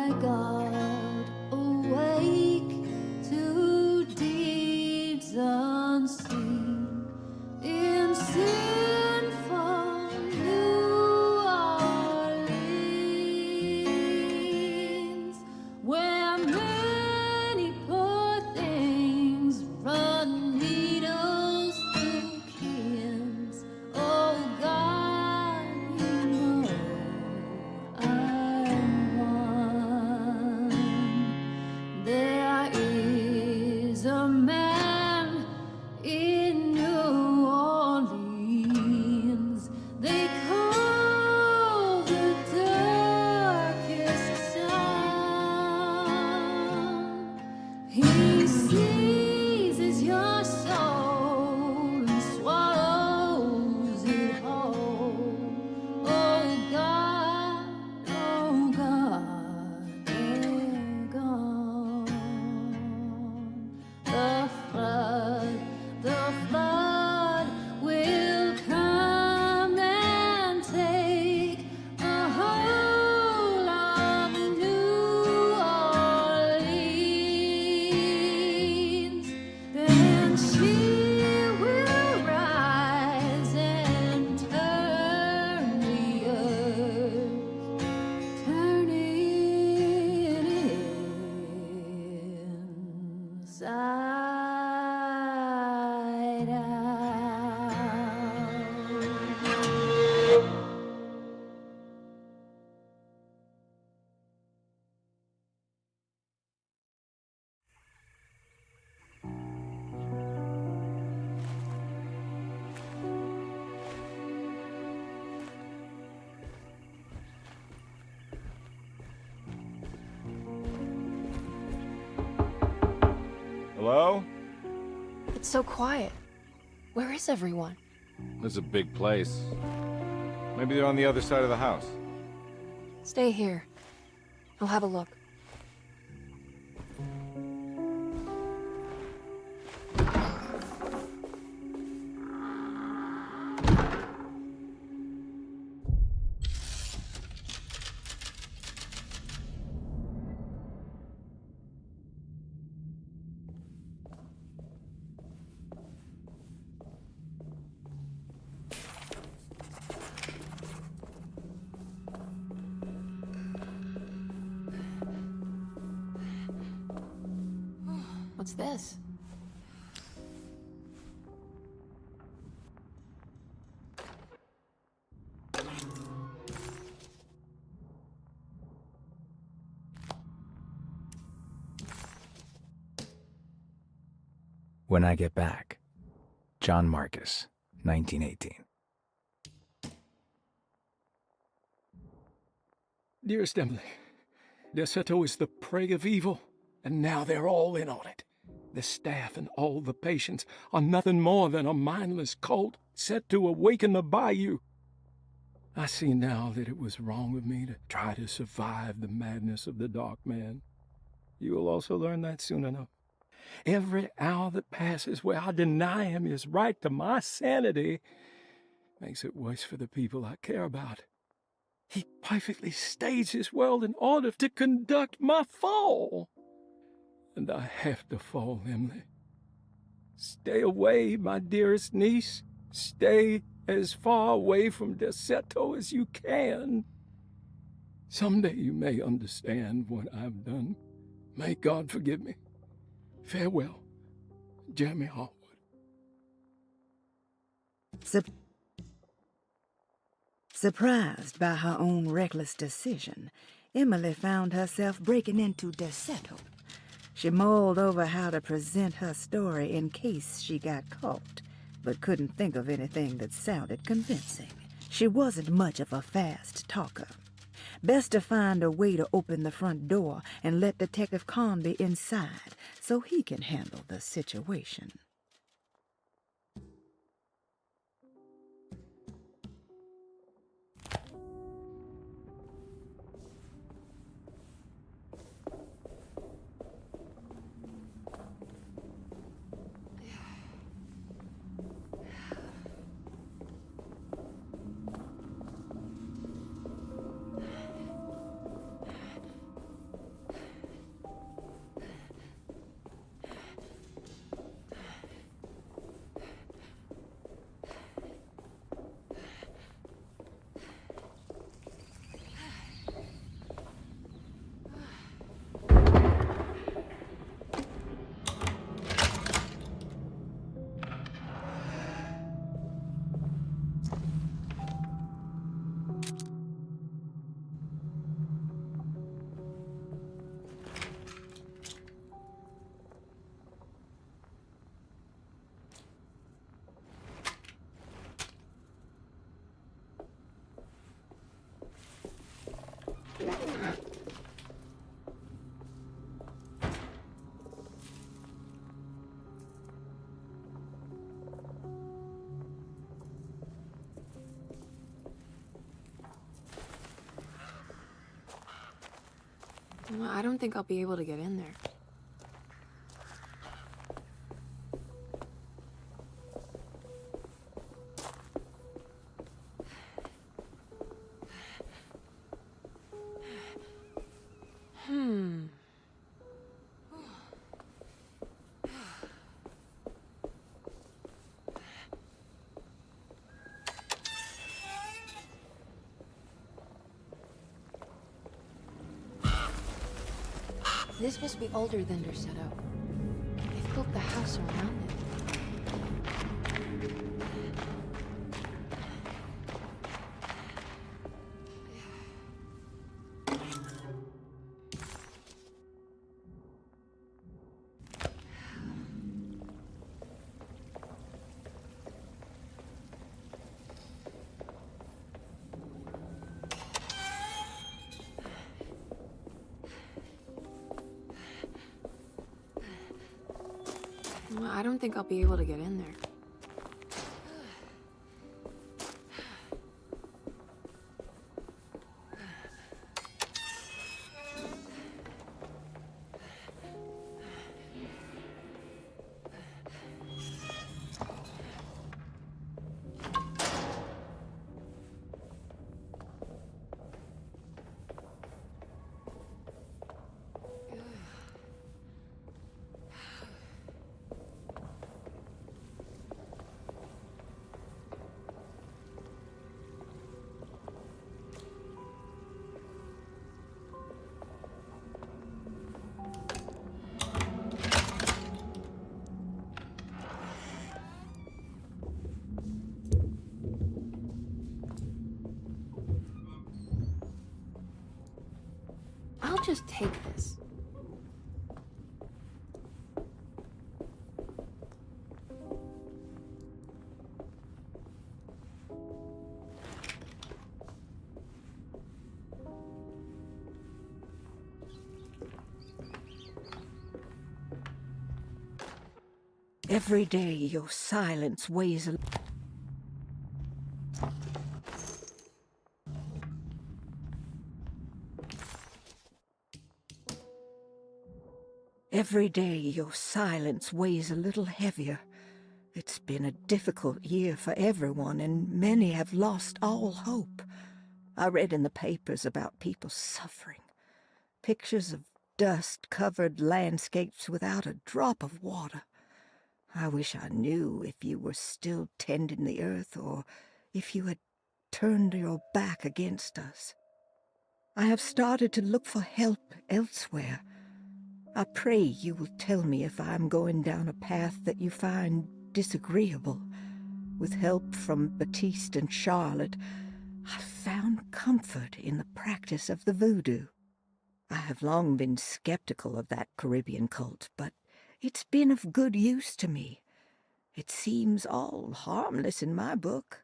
my God, awake to deeds unseen in sinful New Orleans, where many poor things run needles through pins. Oh God, you know I'm one. There is a man in New Orleans they call the darkest sound. He seizes your soul and swallows it whole. Oh God, they're gone. The flood will come and take a whole of New Orleans. Then she will rise and turn the earth, turn it inside out. Hello? It's so quiet. Where is everyone? This is a big place. Maybe they're on the other side of the house. Stay here. I'll have a look. What's this? When I Get Back. John Marcus, 1918. Dearest Emily, Deseto is the prey of evil, and now they're all in on it. The staff and all the patients are nothing more than a mindless cult set to awaken the bayou. I see now that it was wrong of me to try to survive the madness of the Dark Man. You will also learn that soon enough. Every hour that passes where I deny him his right to my sanity makes it worse for the people I care about. He perfectly staged his world in order to conduct my fall. And I have to fall, Emily. Stay away, my dearest niece. Stay as far away from Deseto as you can. Someday you may understand what I've done. May God forgive me. Farewell, Jeremy Harwood. Surprised by her own reckless decision, Emily found herself breaking into Deseto. She mulled over how to present her story in case she got caught, but couldn't think of anything that sounded convincing. She wasn't much of a fast talker. Best to find a way to open the front door and let Detective Conby inside so he can handle the situation. Well, I don't think I'll be able to get in there. This must be older than Derceto. They've built the house around it. Well, I don't think I'll be able to get in there. I'll just take this. Every day your silence weighs a... Every day your silence weighs a little heavier. It's been a difficult year for everyone, and many have lost all hope. I read in the papers about people suffering. Pictures of dust-covered landscapes without a drop of water. I wish I knew if you were still tending the earth, or if you had turned your back against us. I have started to look for help elsewhere. I pray you will tell me if I am going down a path that you find disagreeable. With help from Baptiste and Charlotte, I found comfort in the practice of the voodoo. I have long been skeptical of that Caribbean cult, but it's been of good use to me. It seems all harmless in my book.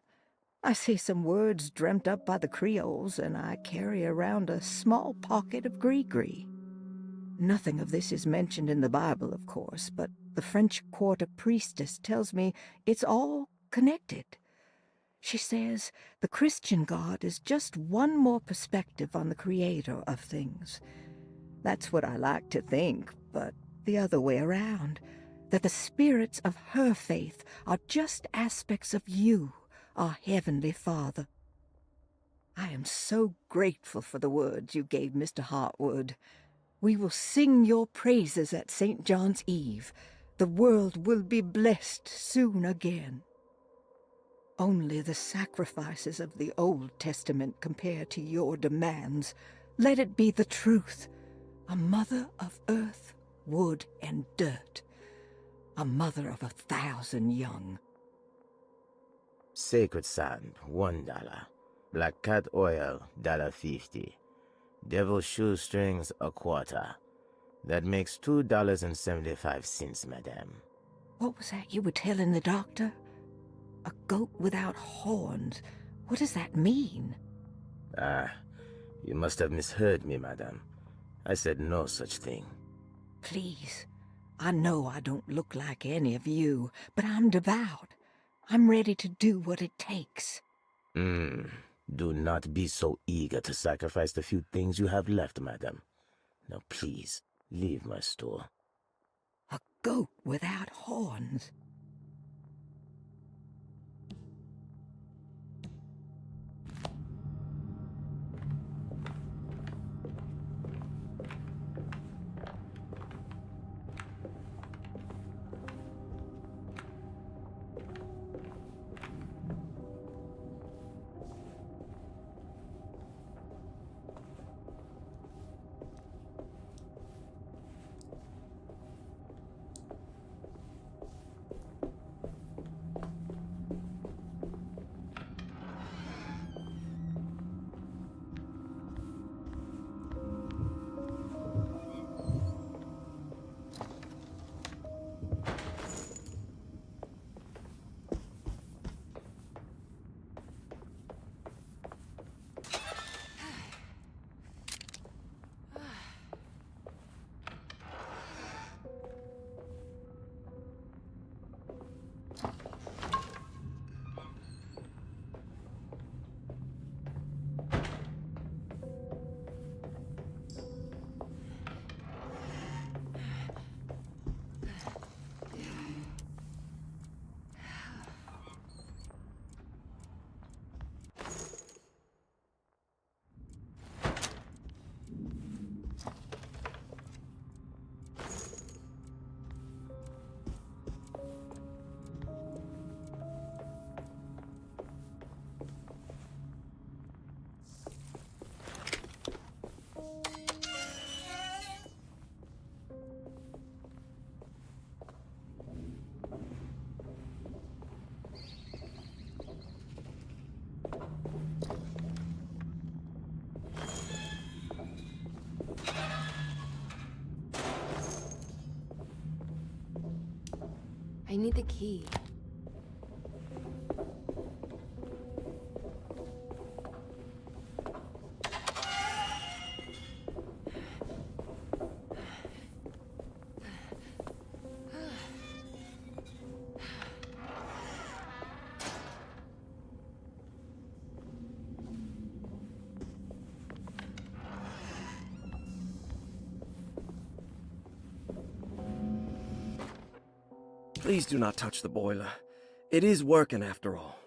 I say some words dreamt up by the Creoles, and I carry around a small pocket of gree-gree. Nothing of this is mentioned in the Bible, of course, but the French Quarter priestess tells me it's all connected. She says the Christian God is just one more perspective on the creator of things. That's what I like to think, but the other way around, that the spirits of her faith are just aspects of you, our Heavenly Father. I am so grateful for the words you gave Mr. Hartwood. We will sing your praises at St. John's Eve. The world will be blessed soon again. Only the sacrifices of the Old Testament compare to your demands. Let it be the truth. A mother of earth, wood, and dirt. A mother of 1,000 young. Sacred sand, $1. Black cat oil, $1.50. Devil shoestrings, $0.25. That makes $2.75, madame. What was that you were telling the doctor? A goat without horns. What does that mean? Ah, you must have misheard me, madame. I said no such thing. Please, I know I don't look like any of you, but I'm devout. I'm ready to do what it takes. Do not be so eager to sacrifice the few things you have left, madam. Now please, leave my store. A goat without horns. I need the key. Please do not touch the boiler. It is working after all.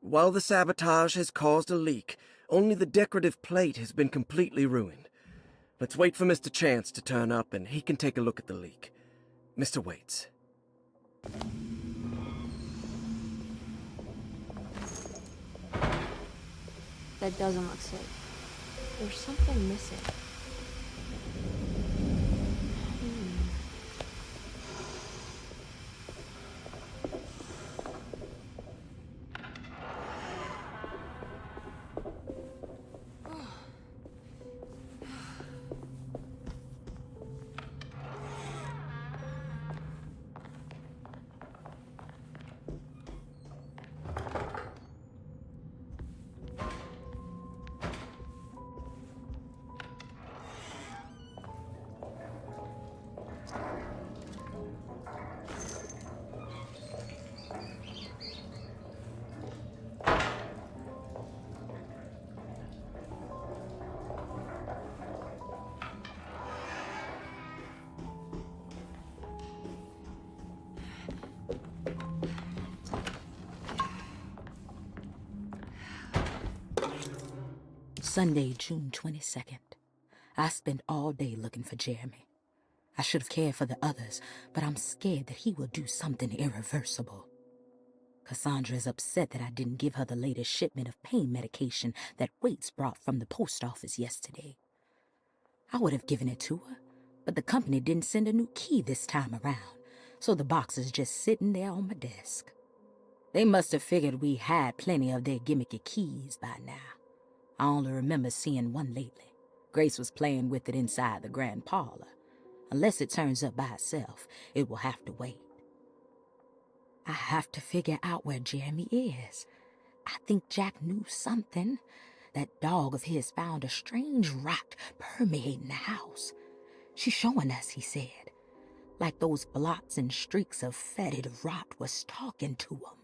While the sabotage has caused a leak, only the decorative plate has been completely ruined. Let's wait for Mr. Chance to turn up and he can take a look at the leak. Mr. Waits. That doesn't look safe. There's something missing. Sunday, June 22nd. I spent all day looking for Jeremy. I should have cared for the others, but I'm scared that he will do something irreversible. Cassandra is upset that I didn't give her the latest shipment of pain medication that Waits brought from the post office yesterday. I would have given it to her, but the company didn't send a new key this time around, so the box is just sitting there on my desk. They must have figured we had plenty of their gimmicky keys by now. I only remember seeing one lately. Grace was playing with it inside the grand parlor. Unless it turns up by itself, it will have to wait. I have to figure out where Jeremy is. I think Jack knew something. That dog of his found a strange rot permeating the house. She's showing us, he said. Like those blots and streaks of fetid rot was talking to him.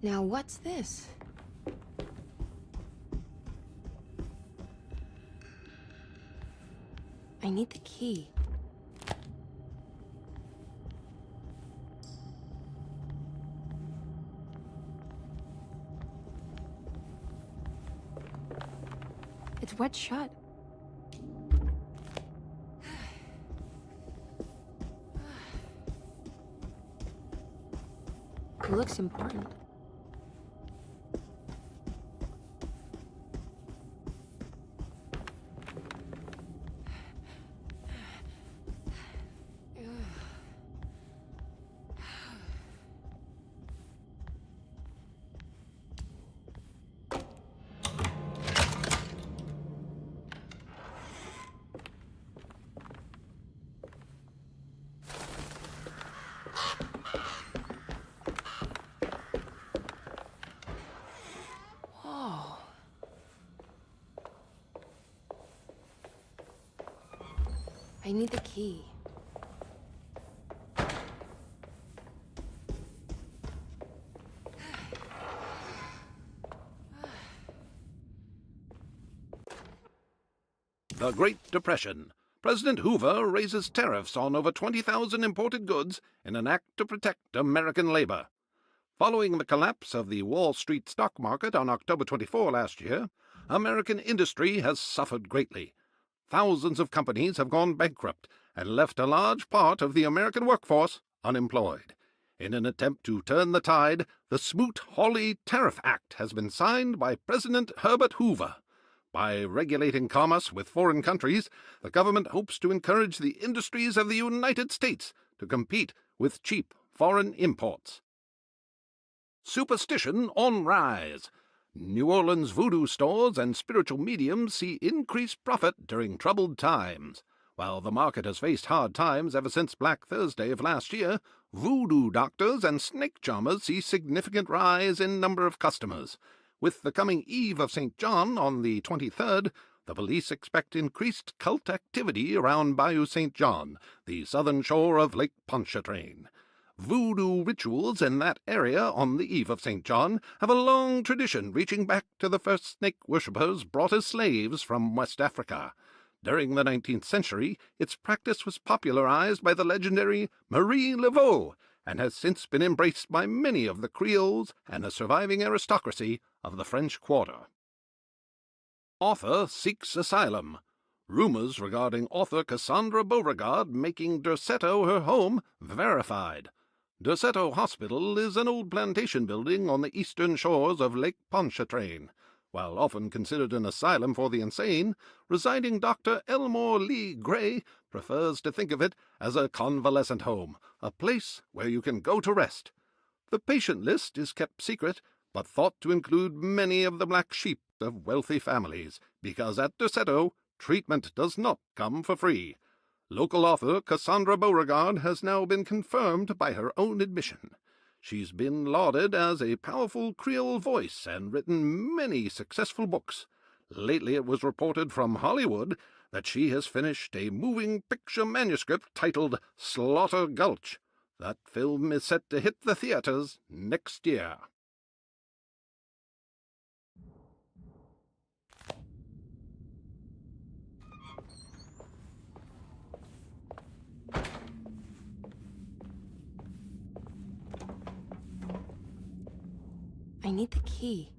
Now what's this? I need the key. It's wet shut. It looks important. I need the key. The Great Depression. President Hoover raises tariffs on over 20,000 imported goods in an act to protect American labor. Following the collapse of the Wall Street stock market on October 24 last year, American industry has suffered greatly. Thousands of companies have gone bankrupt and left a large part of the American workforce unemployed. In an attempt to turn the tide, the Smoot-Hawley Tariff Act has been signed by President Herbert Hoover. By regulating commerce with foreign countries, the government hopes to encourage the industries of the United States to compete with cheap foreign imports. Superstition on rise. New Orleans voodoo stores and spiritual mediums see increased profit during troubled times. While the market has faced hard times ever since Black Thursday of last year, voodoo doctors and snake charmers see significant rise in number of customers. With the coming Eve of St. John on the 23rd, the police expect increased cult activity around Bayou St. John, the southern shore of Lake Pontchartrain. Voodoo rituals in that area on the Eve of St. John have a long tradition reaching back to the first snake worshippers brought as slaves from West Africa. During the 19th century, its practice was popularized by the legendary Marie Laveau and has since been embraced by many of the Creoles and the surviving aristocracy of the French Quarter. Author seeks asylum. Rumors regarding author Cassandra Beauregard making Derceto her home verified. Derceto Hospital is an old plantation building on the eastern shores of Lake Pontchartrain. While often considered an asylum for the insane, residing Dr. Elmore Lee Gray prefers to think of it as a convalescent home, a place where you can go to rest. The patient list is kept secret, but thought to include many of the black sheep of wealthy families, because at Derceto, treatment does not come for free. Local author Cassandra Beauregard has now been confirmed by her own admission. She's been lauded as a powerful Creole voice and written many successful books. Lately it was reported from Hollywood that she has finished a moving picture manuscript titled Slaughter Gulch. That film is set to hit the theaters next year. I need the key.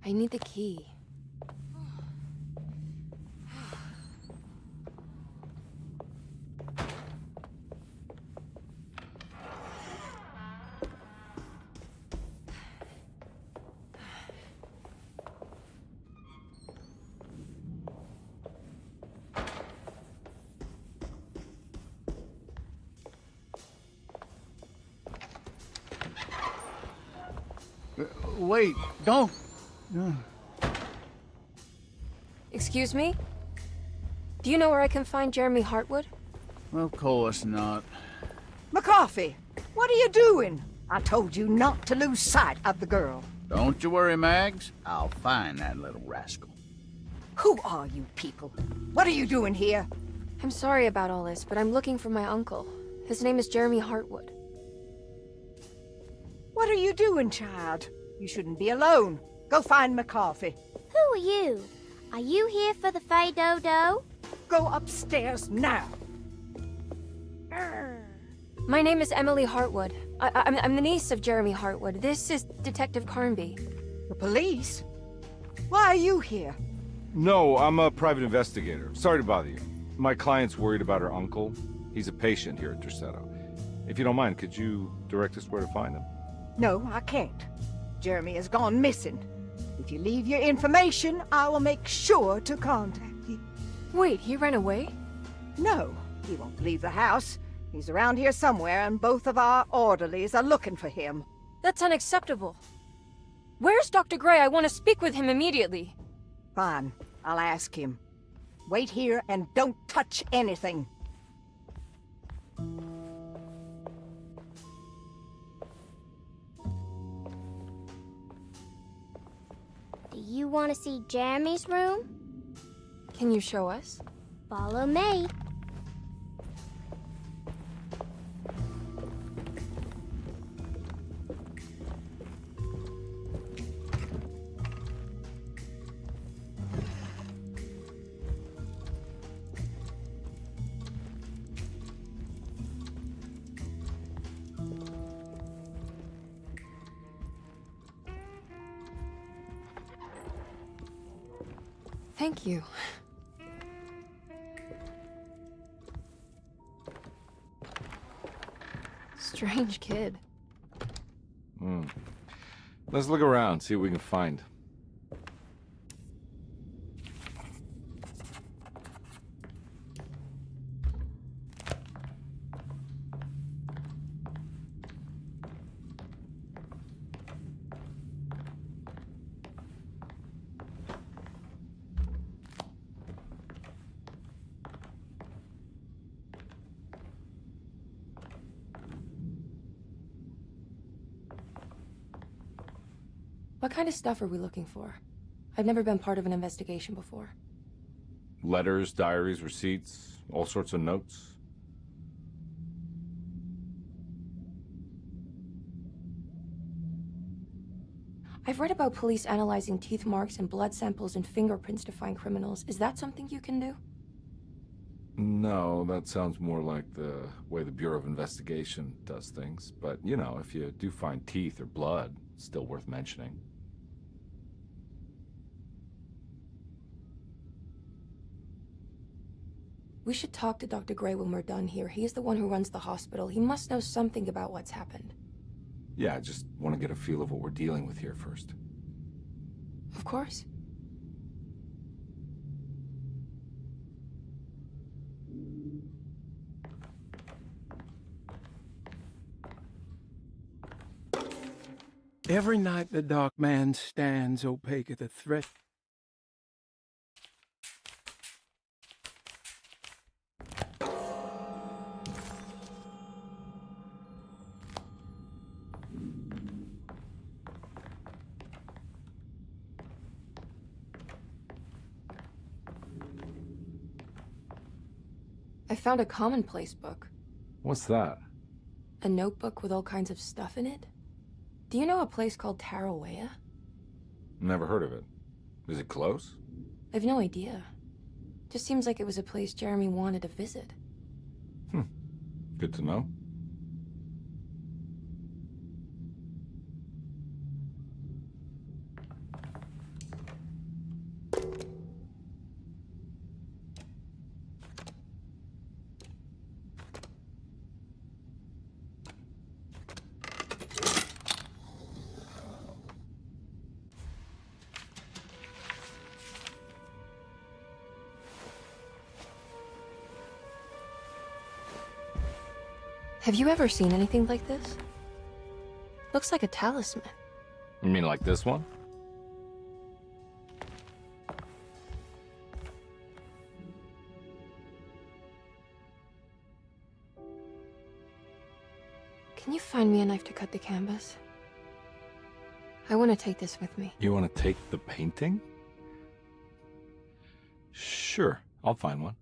I need the key. Wait, don't. Excuse me? Do you know where I can find Jeremy Hartwood? Of course not. McCarthy, what are you doing? I told you not to lose sight of the girl. Don't you worry, Mags. I'll find that little rascal. Who are you people? What are you doing here? I'm sorry about all this, but I'm looking for my uncle. His name is Jeremy Hartwood. What are you doing, child? You shouldn't be alone. Go find McCarthy. Who are you? Are you here for the Fay Dodo? Go upstairs now. My name is Emily Hartwood. I'm the niece of Jeremy Hartwood. This is Detective Carnby. The police? Why are you here? No, I'm a private investigator. Sorry to bother you. My client's worried about her uncle. He's a patient here at Derceto. If you don't mind, could you direct us where to find him? No, I can't. Jeremy has gone missing. If you leave your information, I will make sure to contact you. Wait, he ran away? No, he won't leave the house. He's around here somewhere, and both of our orderlies are looking for him. That's unacceptable. Where's Dr. Gray? I want to speak with him immediately. Fine, I'll ask him. Wait here and don't touch anything. Do you want to see Jeremy's room? Can you show us? Follow me. Thank you. Strange kid. Let's look around, see what we can find. What kind of stuff are we looking for? I've never been part of an investigation before. Letters, diaries, receipts, all sorts of notes. I've read about police analyzing teeth marks and blood samples and fingerprints to find criminals. Is that something you can do? No, that sounds more like the way the Bureau of Investigation does things. But, you know, if you do find teeth or blood, it's still worth mentioning. We should talk to Dr. Gray when we're done here. He's the one who runs the hospital. He must know something about what's happened. Yeah, I just want to get a feel of what we're dealing with here first. Of course. Every night the dark man stands opaque at the threat. I found a commonplace book. What's that? A notebook with all kinds of stuff in it. Do you know a place called Tarawea? Never heard of it. Is it close? I've no idea. Just seems like it was a place Jeremy wanted to visit. Good to know. Have you ever seen anything like this? Looks like a talisman. You mean like this one? Can you find me a knife to cut the canvas? I want to take this with me. You want to take the painting? Sure, I'll find one.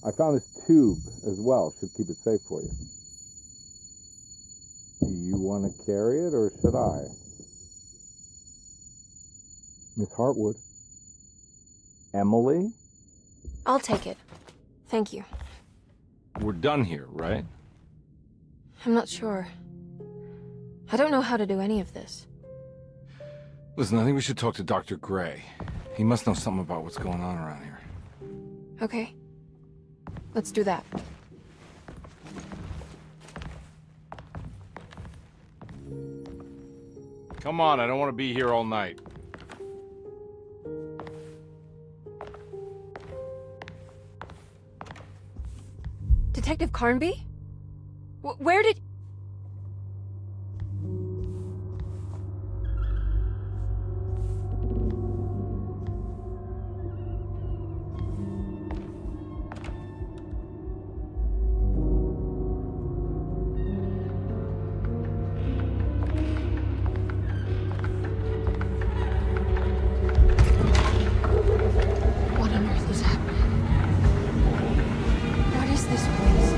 I found this tube as well. Should keep it safe for you. Do you want to carry it, or should I? Miss Hartwood? Emily? I'll take it. Thank you. We're done here, right? I'm not sure. I don't know how to do any of this. Listen, I think we should talk to Dr. Gray. He must know something about what's going on around here. Okay. Let's do that. Come on, I don't want to be here all night. Detective Carnby? Where did... What on earth is happening? What is this place?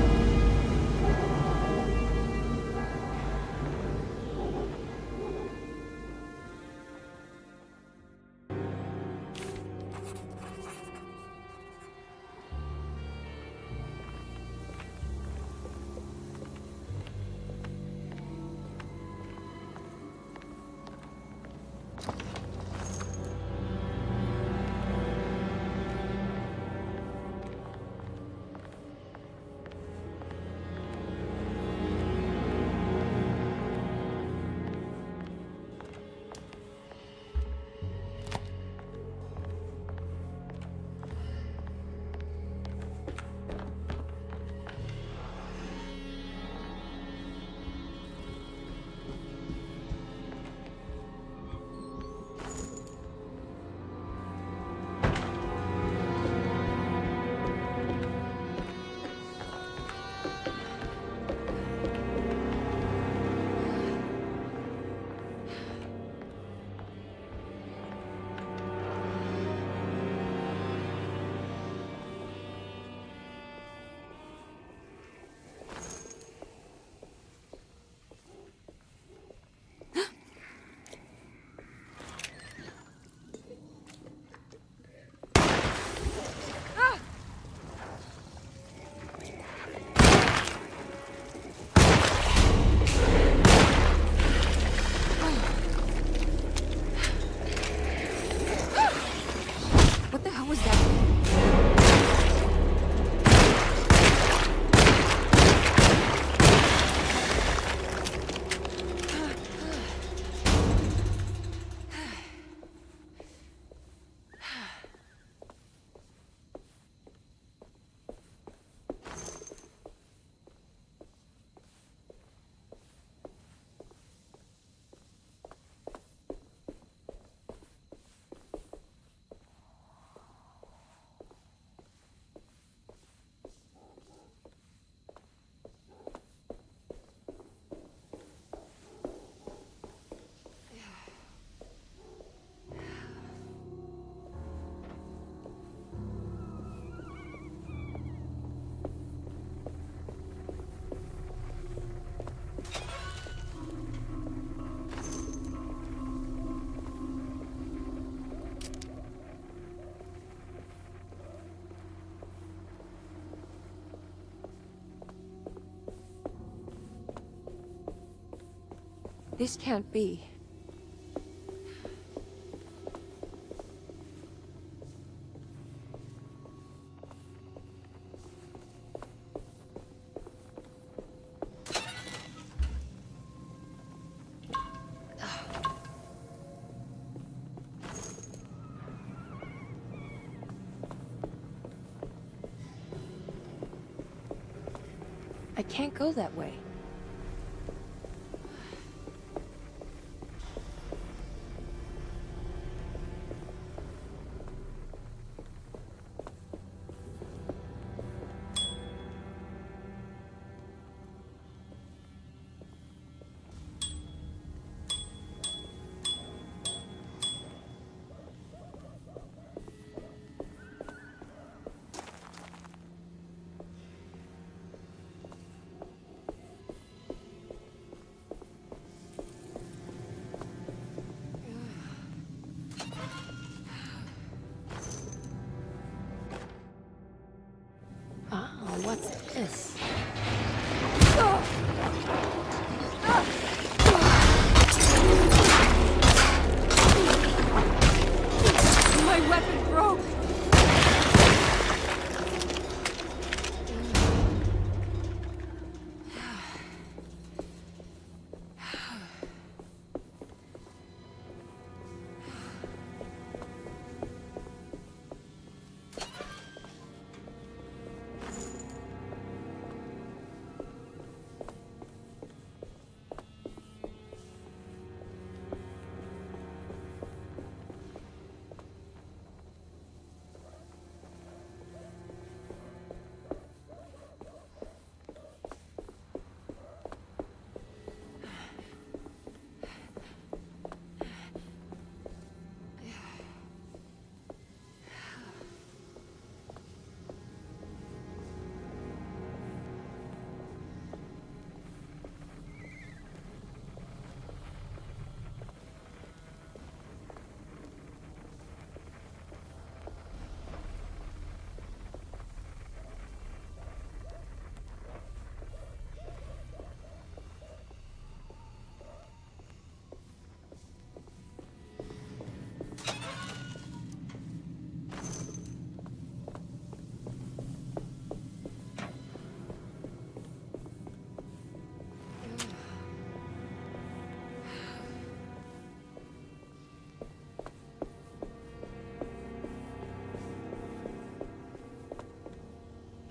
What the hell was that? This can't be. I can't go that way. What's this? My weapon broke!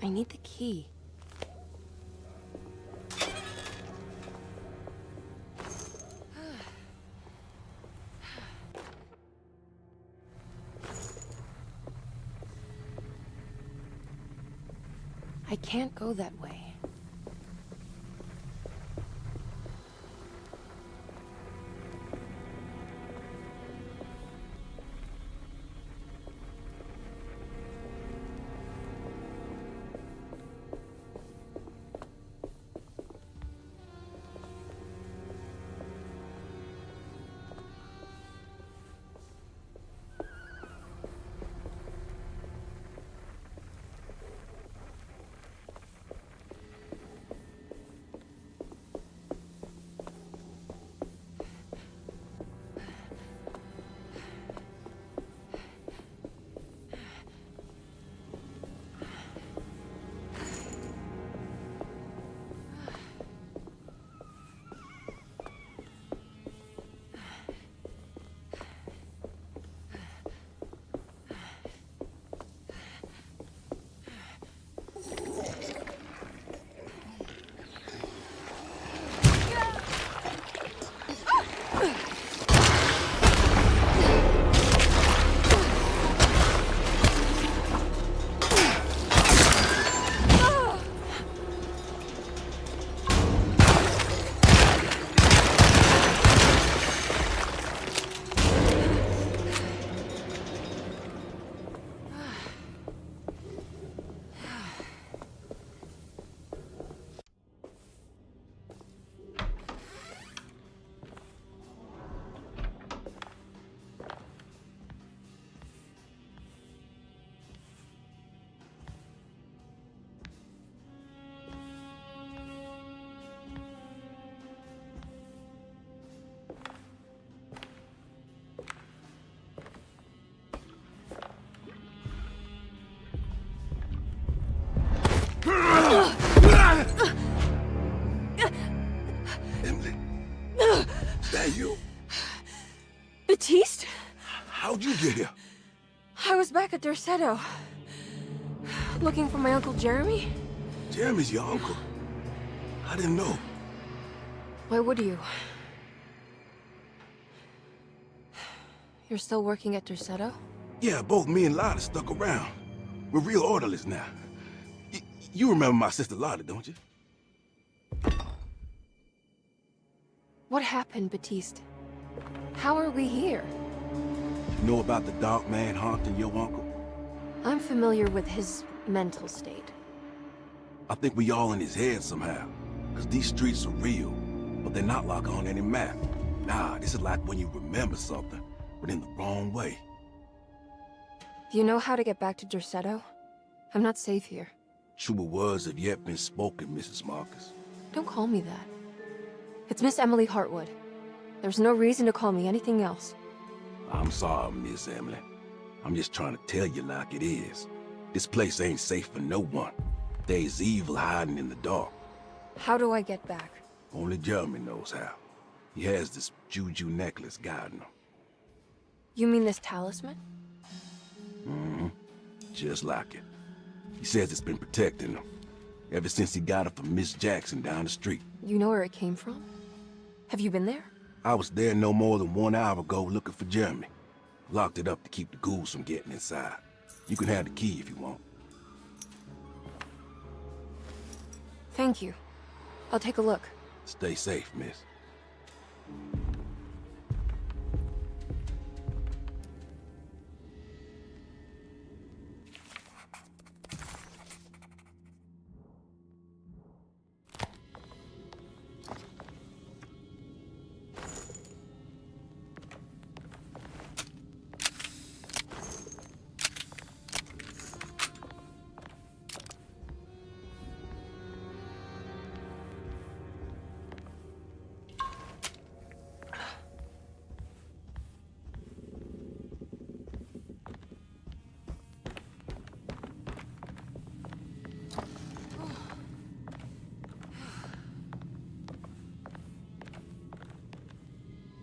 I need the key. I can't go that way. Emily, is that you? Baptiste? How'd you get here? I was back at Derceto. Looking for my Uncle Jeremy? Jeremy's your uncle. I didn't know. Why would you? You're still working at Derceto? Yeah, both me and Lotta stuck around. We're real orderlies now. You remember my sister Lotta, don't you? What happened, Batiste? How are we here? You know about the dark man haunting your uncle? I'm familiar with his mental state. I think we all in his head somehow. Because these streets are real, but they're not like on any map. Nah, this is like when you remember something, but in the wrong way. Do you know how to get back to Derceto? I'm not safe here. Truer words have yet been spoken, Mrs. Marcus. Don't call me that. It's Miss Emily Hartwood. There's no reason to call me anything else. I'm sorry, Miss Emily. I'm just trying to tell you like it is. This place ain't safe for no one. There's evil hiding in the dark. How do I get back? Only Jeremy knows how. He has this juju necklace guiding him. You mean this talisman? Mm-hmm. Just like it. He says it's been protecting him ever since he got it from Miss Jackson down the street. You know where it came from? Have you been there? I was there no more than 1 hour ago looking for Jeremy. Locked it up to keep the ghouls from getting inside. You can have the key if you want. Thank you. I'll take a look. Stay safe, miss.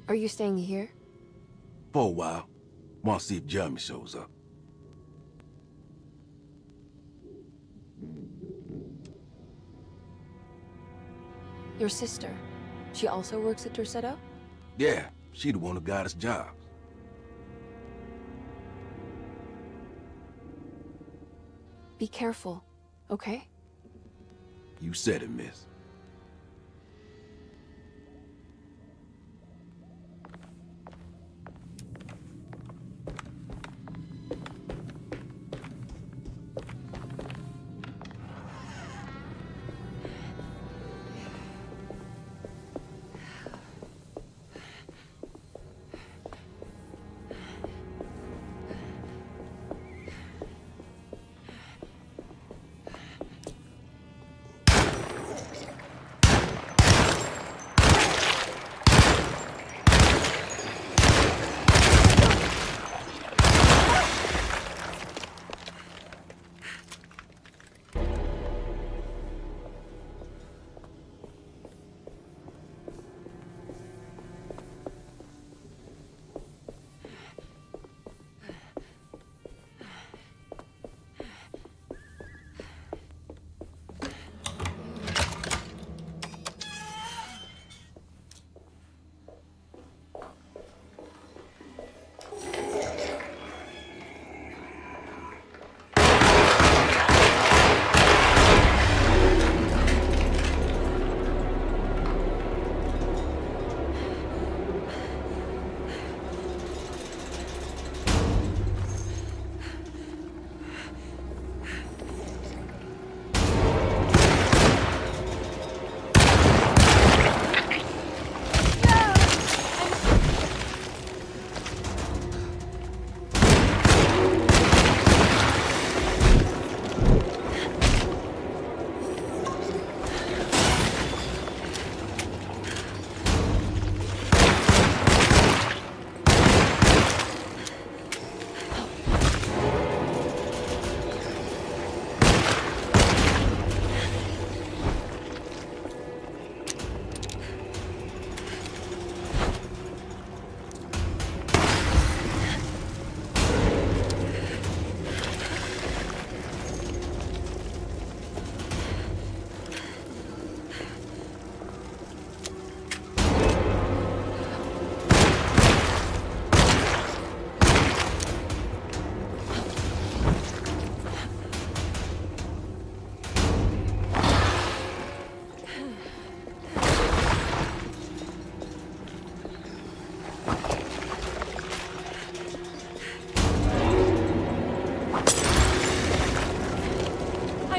Are you staying here? For a while. Want to see if Jeremy shows up. Your sister. She also works at Derceto? Yeah, she the one who got us jobs. Be careful, okay? You said it, miss.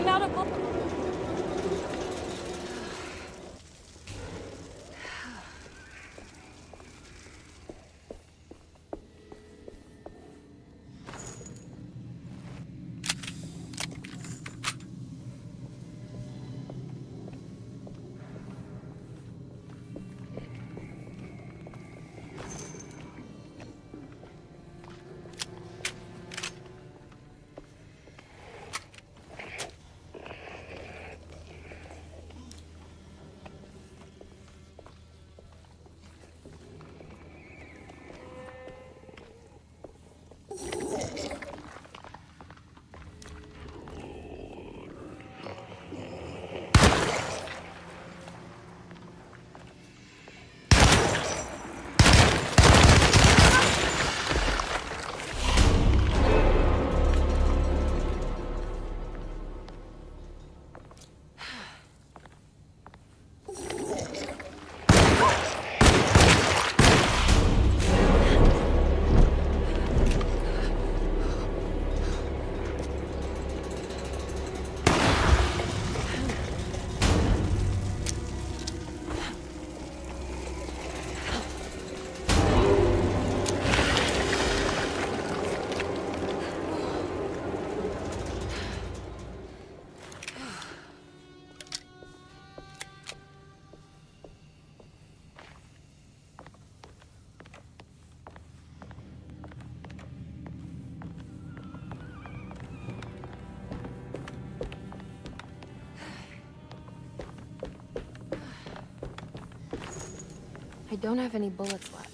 I'm out of bullets. I don't have any bullets left.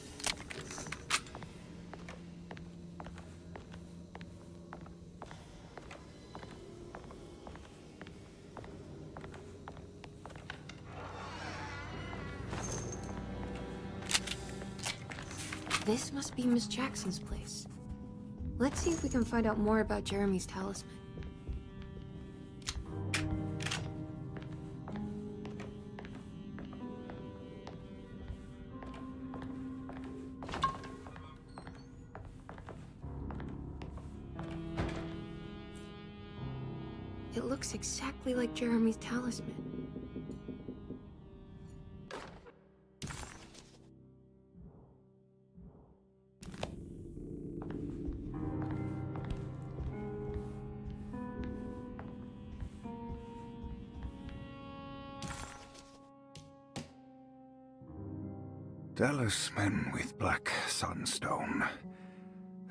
This must be Miss Jackson's place. Let's see if we can find out more about Jeremy's talisman. It looks exactly like Jeremy's talisman. Talisman with black sunstone.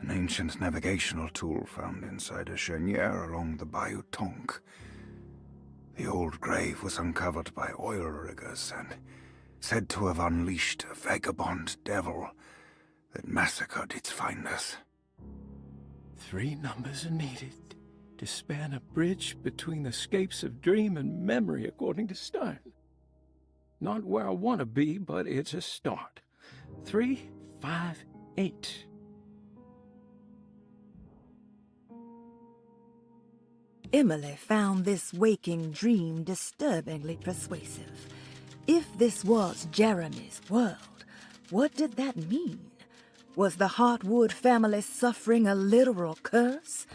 An ancient navigational tool found inside a cheniere along the Bayou Tonk. The old grave was uncovered by oil riggers and said to have unleashed a vagabond devil that massacred its finders. 3 numbers are needed to span a bridge between the scapes of dream and memory, according to Stone. Not where I want to be, but it's a start. 3, 5, 8. Emily found this waking dream disturbingly persuasive. If this was Jeremy's world, what did that mean? Was the Hartwood family suffering a literal curse?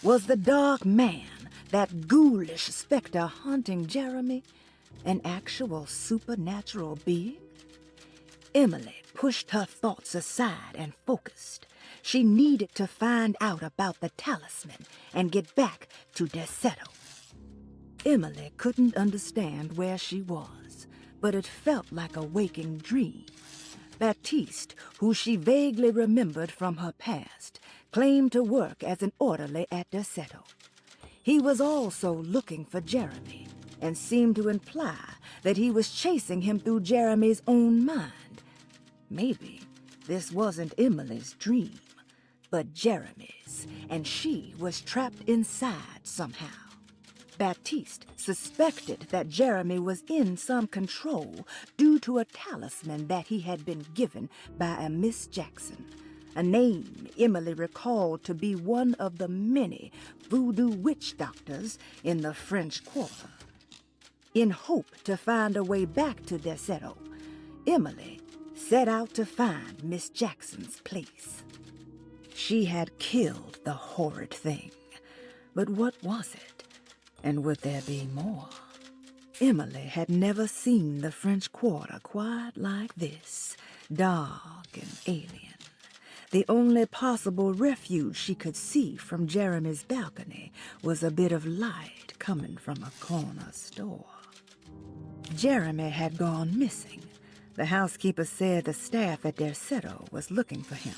Was the dark man, that ghoulish specter haunting Jeremy, an actual supernatural being? Emily pushed her thoughts aside and focused. She needed to find out about the talisman and get back to Derceto. Emily couldn't understand where she was, but it felt like a waking dream. Baptiste, who she vaguely remembered from her past, claimed to work as an orderly at Derceto. He was also looking for Jeremy, and seemed to imply that he was chasing him through Jeremy's own mind. Maybe this wasn't Emily's dream, but Jeremy's, and she was trapped inside somehow. Baptiste suspected that Jeremy was in some control due to a talisman that he had been given by a Miss Jackson, a name Emily recalled to be one of the many voodoo witch doctors in the French Quarter. In hope to find a way back to Derceto, Emily set out to find Miss Jackson's place. She had killed the horrid thing, but what was it? And would there be more? Emily had never seen the French Quarter quite like this, dark and alien. The only possible refuge she could see from Jeremy's balcony was a bit of light coming from a corner store. Jeremy had gone missing. The housekeeper said the staff at Derceto was looking for him,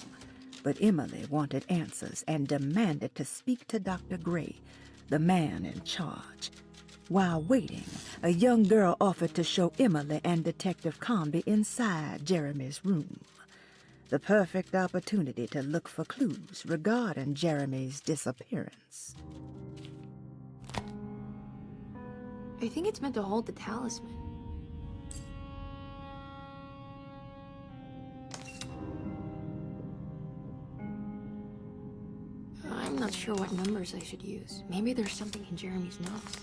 but Emily wanted answers and demanded to speak to Dr. Gray, the man in charge. While waiting, a young girl offered to show Emily and Detective Conby inside Jeremy's room. The perfect opportunity to look for clues regarding Jeremy's disappearance. I think it's meant to hold the talisman. I'm not sure what numbers I should use. Maybe there's something in Jeremy's notes.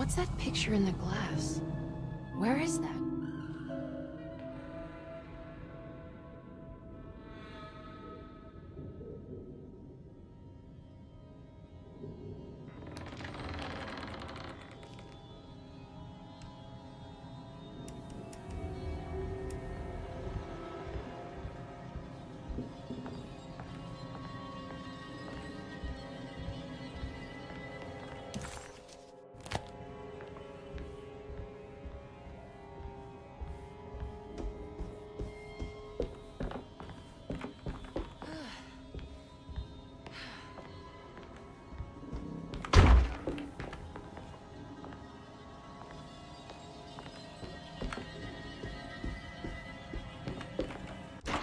What's that picture in the glass? Where is that?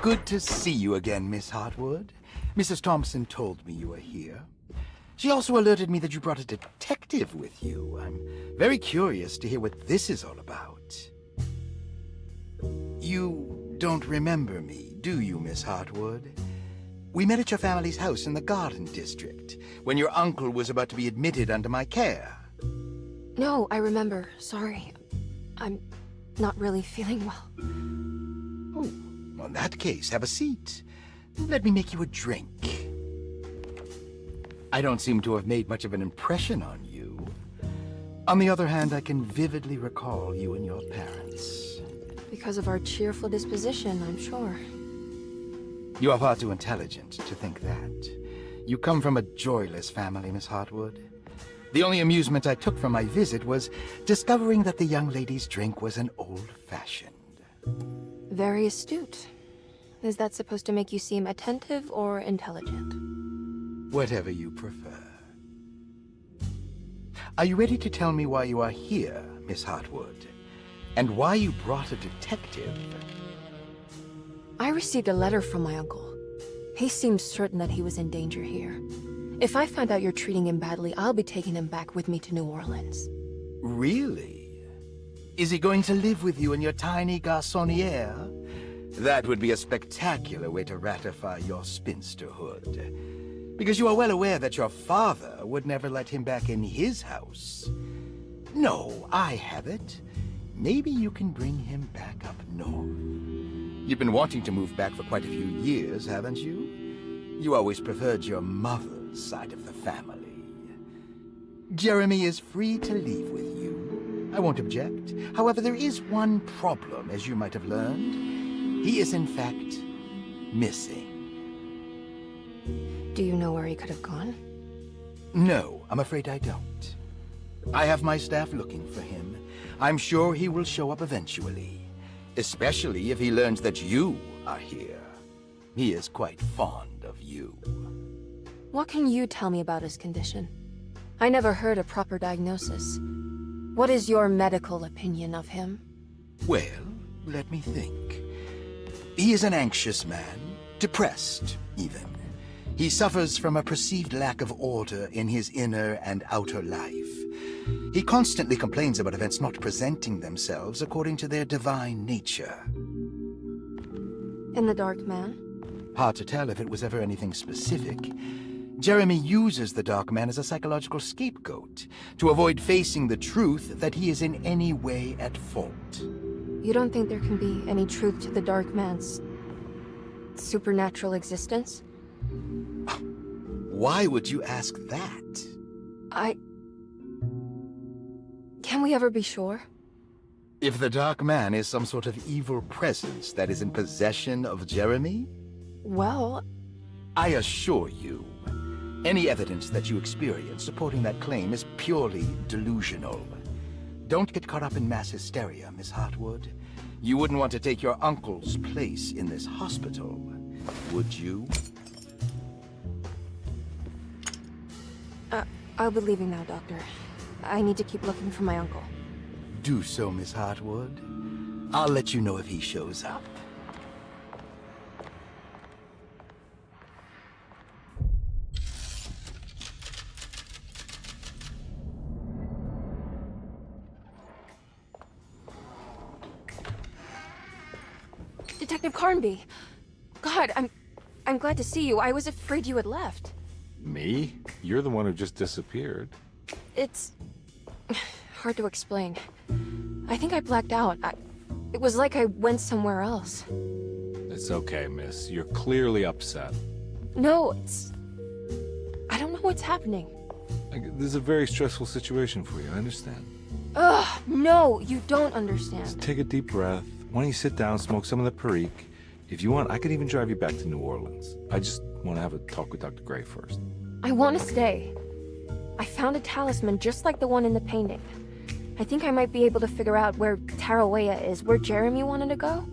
Good to see you again, Miss Hartwood. Mrs. Thompson told me you were here. She also alerted me that you brought a detective with you. I'm very curious to hear what this is all about. You don't remember me, do you, Miss Hartwood? We met at your family's house in the Garden District, when your uncle was about to be admitted under my care. No, I remember. Sorry. I'm not really feeling well. Oh, well, in that case, have a seat. Let me make you a drink. I don't seem to have made much of an impression on you. On the other hand, I can vividly recall you and your parents. Because of our cheerful disposition, I'm sure. You are far too intelligent to think that. You come from a joyless family, Miss Hartwood. The only amusement I took from my visit was discovering that the young lady's drink was an old-fashioned. Very astute. Is that supposed to make you seem attentive or intelligent? Whatever you prefer. Are you ready to tell me why you are here, Miss Hartwood? And why you brought a detective? I received a letter from my uncle. He seems certain that he was in danger here. If I find out you're treating him badly, I'll be taking him back with me to New Orleans. Really? Is he going to live with you in your tiny garçonniere? That would be a spectacular way to ratify your spinsterhood. Because you are well aware that your father would never let him back in his house. No, I have it. Maybe you can bring him back up north. You've been wanting to move back for quite a few years, haven't you? You always preferred your mother's side of the family. Jeremy is free to leave with you. I won't object. However, there is one problem, as you might have learned. He is, in fact, missing. Do you know where he could have gone? No, I'm afraid I don't. I have my staff looking for him. I'm sure he will show up eventually. Especially if he learns that you are here. He is quite fond of you. What can you tell me about his condition? I never heard a proper diagnosis. What is your medical opinion of him? Well, let me think. He is an anxious man, depressed, even. He suffers from a perceived lack of order in his inner and outer life. He constantly complains about events not presenting themselves according to their divine nature. And the Dark Man? Hard to tell if it was ever anything specific. Jeremy uses the Dark Man as a psychological scapegoat to avoid facing the truth that he is in any way at fault. You don't think there can be any truth to the Dark Man's supernatural existence? Why would you ask that? Can we ever be sure? If the Dark Man is some sort of evil presence that is in possession of Jeremy? Well, I assure you, any evidence that you experience supporting that claim is purely delusional. Don't get caught up in mass hysteria, Miss Hartwood. You wouldn't want to take your uncle's place in this hospital, would you? I'll be leaving now, Doctor. I need to keep looking for my uncle. Do so, Miss Hartwood. I'll let you know if he shows up. Detective Carnby! God, I'm glad to see you. I was afraid you had left. Me? You're the one who just disappeared. It's hard to explain. I think I blacked out. It was like I went somewhere else. It's okay, miss. You're clearly upset. No, I don't know what's happening. This is a very stressful situation for you, I understand. Ugh, no, you don't understand. Just take a deep breath. Why don't you sit down, smoke some of the Perique? If you want, I could even drive you back to New Orleans. I just want to have a talk with Dr. Gray first. I want to stay. I found a talisman just like the one in the painting. I think I might be able to figure out where Tarawea is, where Jeremy wanted to go.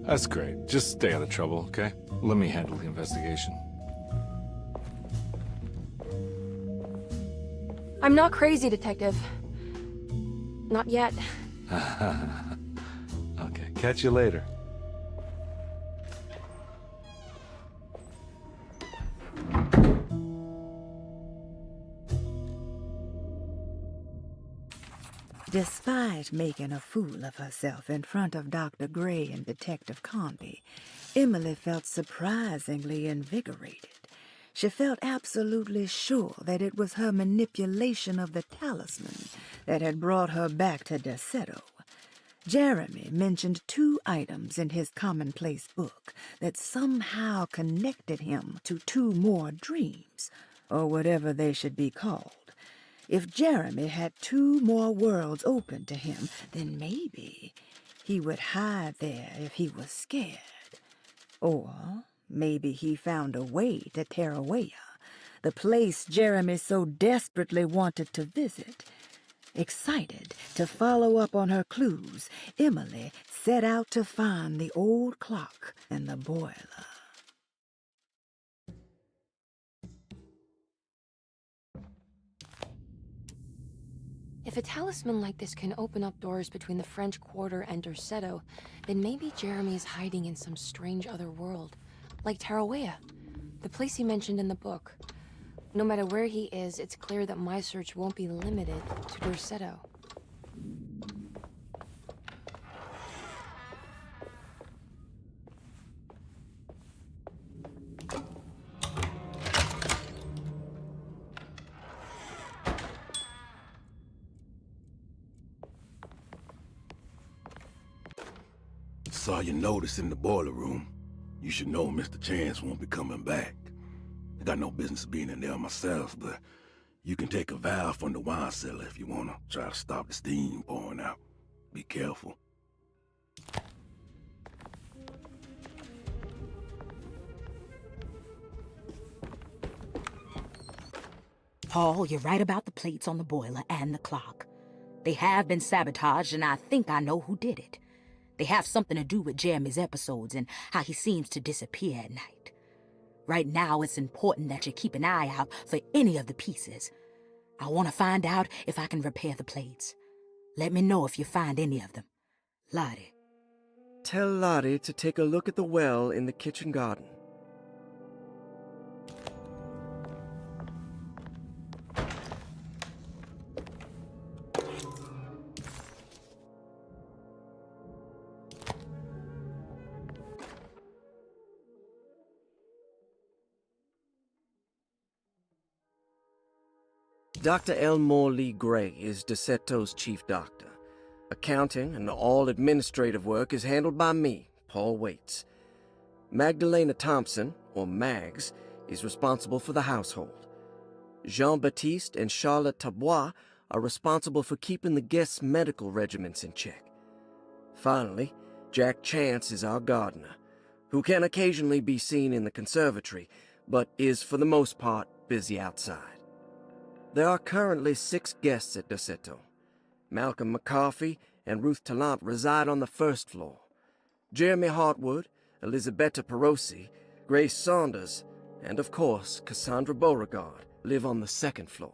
That's great. Just stay out of trouble, okay? Let me handle the investigation. I'm not crazy, Detective. Not yet. Okay, catch you later. Despite making a fool of herself in front of Dr. Gray and Detective Conby, Emily felt surprisingly invigorated. She felt absolutely sure that it was her manipulation of the talisman that had brought her back to Derceto. Jeremy mentioned 2 items in his commonplace book that somehow connected him to 2 more dreams, or whatever they should be called. If Jeremy had 2 more worlds open to him, then maybe he would hide there if he was scared. Or maybe he found a way to Tarawea, the place Jeremy so desperately wanted to visit. Excited to follow up on her clues, Emily set out to find the old clock and the boiler. If a talisman like this can open up doors between the French Quarter and Derceto, then maybe Jeremy is hiding in some strange other world, like Tarawea, the place he mentioned in the book. No matter where he is, it's clear that my search won't be limited to Derceto. Saw your notice in the boiler room. You should know Mr. Chance won't be coming back. I got no business being in there myself, but you can take a valve from the wine cellar if you want to try to stop the steam pouring out. Be careful. Paul, you're right about the plates on the boiler and the clock. They have been sabotaged, and I think I know who did it. They have something to do with Jeremy's episodes and how he seems to disappear at night. Right now, it's important that you keep an eye out for any of the pieces. I want to find out if I can repair the plates. Let me know if you find any of them. Lottie. Tell Lottie to take a look at the well in the kitchen garden. Dr. Elmore Lee Gray is Derceto's chief doctor. Accounting and all administrative work is handled by me, Paul Waits. Magdalena Thompson, or Mags, is responsible for the household. Jean-Baptiste and Charlotte Tabois are responsible for keeping the guests' medical regimens in check. Finally, Jack Chance is our gardener, who can occasionally be seen in the conservatory, but is for the most part busy outside. There are currently 6 guests at Derceto. Malcolm McCarthy and Ruth Tallant reside on the 1st floor. Jeremy Hartwood, Elisabetta Perosi, Grace Saunders, and of course Cassandra Beauregard live on the 2nd floor.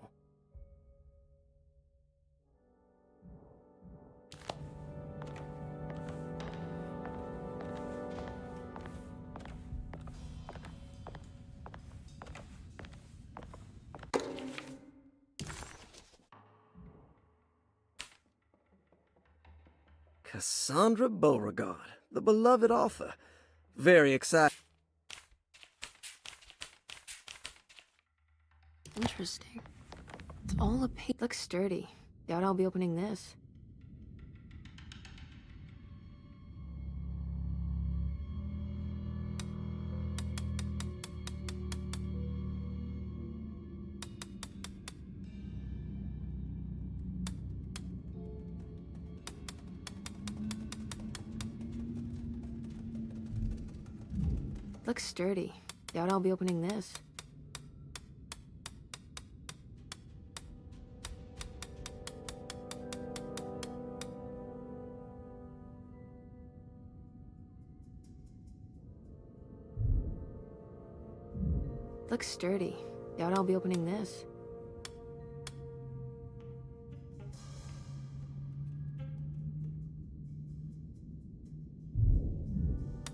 Cassandra Beauregard, the beloved author. Very excited. Interesting. It's all a paint. Looks sturdy. Doubt I'll be opening this. Looks sturdy. Doubt I'll be opening this. Looks sturdy. Doubt I'll be opening this.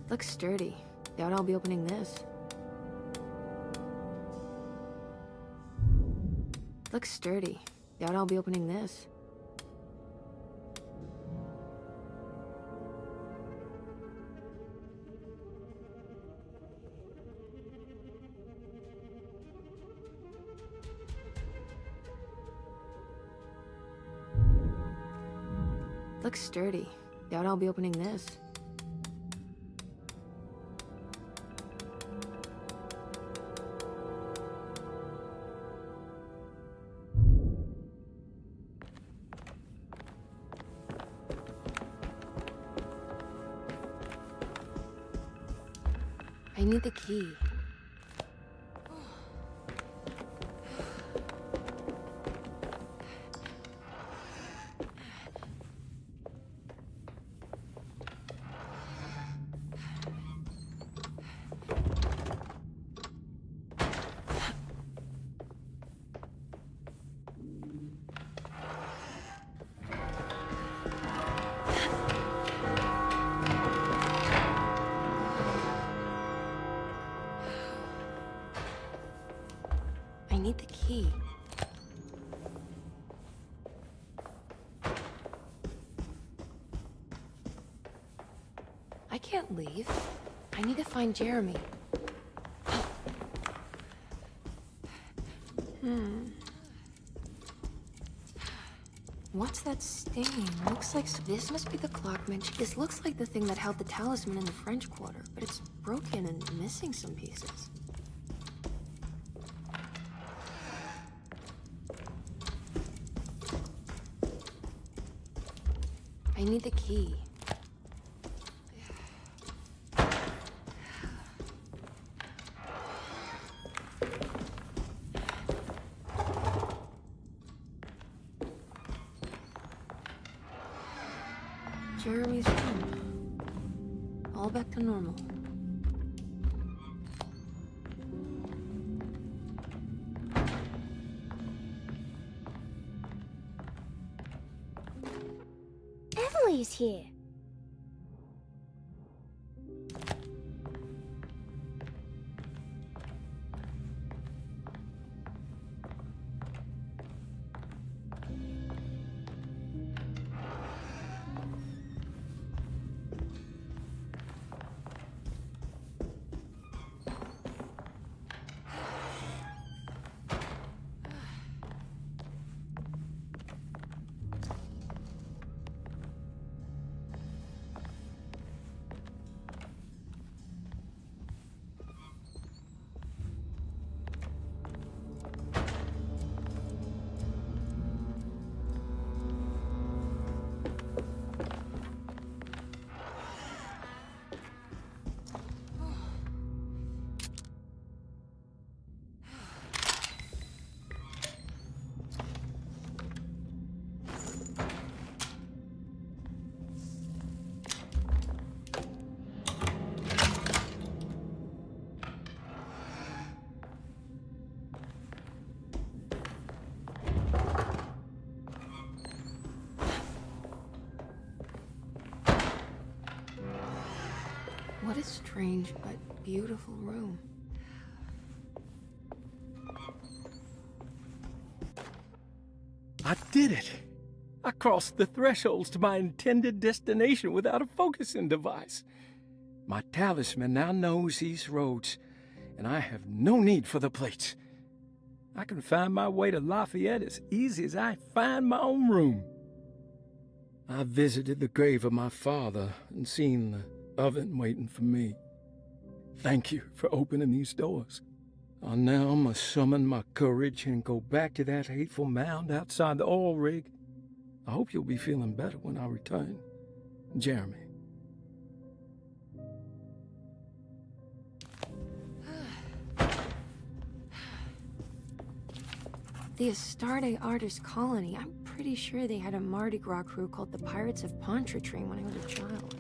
Looks sturdy. Doubt I'll be opening this. Looks sturdy. Doubt I'll be opening this. Looks sturdy. Doubt I'll be opening this. I need the key. I need the key. I can't leave. I need to find Jeremy. What's that stain? Looks like this must be the clockmanship. This looks like the thing that held the talisman in the French Quarter, but it's broken and missing some pieces. I need the key. Jeremy's room. All back to normal. Emily's here. What a strange but beautiful room. I did it! I crossed the thresholds to my intended destination without a focusing device. My talisman now knows these roads, and I have no need for the plates. I can find my way to Lafayette as easy as I find my own room. I visited the grave of my father and seen the oven waiting for me. Thank you for opening these doors. I now must summon my courage and go back to that hateful mound outside the oil rig. I hope you'll be feeling better when I return. Jeremy. The Astarte Artist Colony. I'm pretty sure they had a Mardi Gras crew called the Pirates of Pontchartrain when I was a child.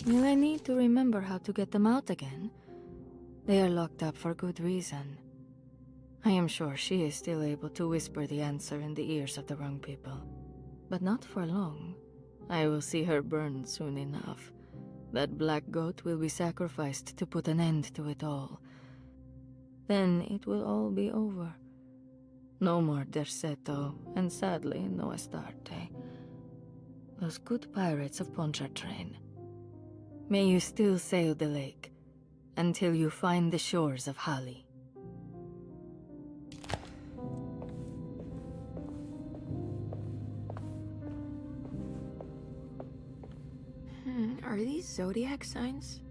Will I need to remember how to get them out again? They are locked up for good reason. I am sure she is still able to whisper the answer in the ears of the wrong people. But not for long. I will see her burned soon enough. That black goat will be sacrificed to put an end to it all. Then it will all be over. No more Derceto, and sadly, no Astarte. those good pirates of Pontchartrain. May you still sail the lake until you find the shores of Hali. Are these zodiac signs?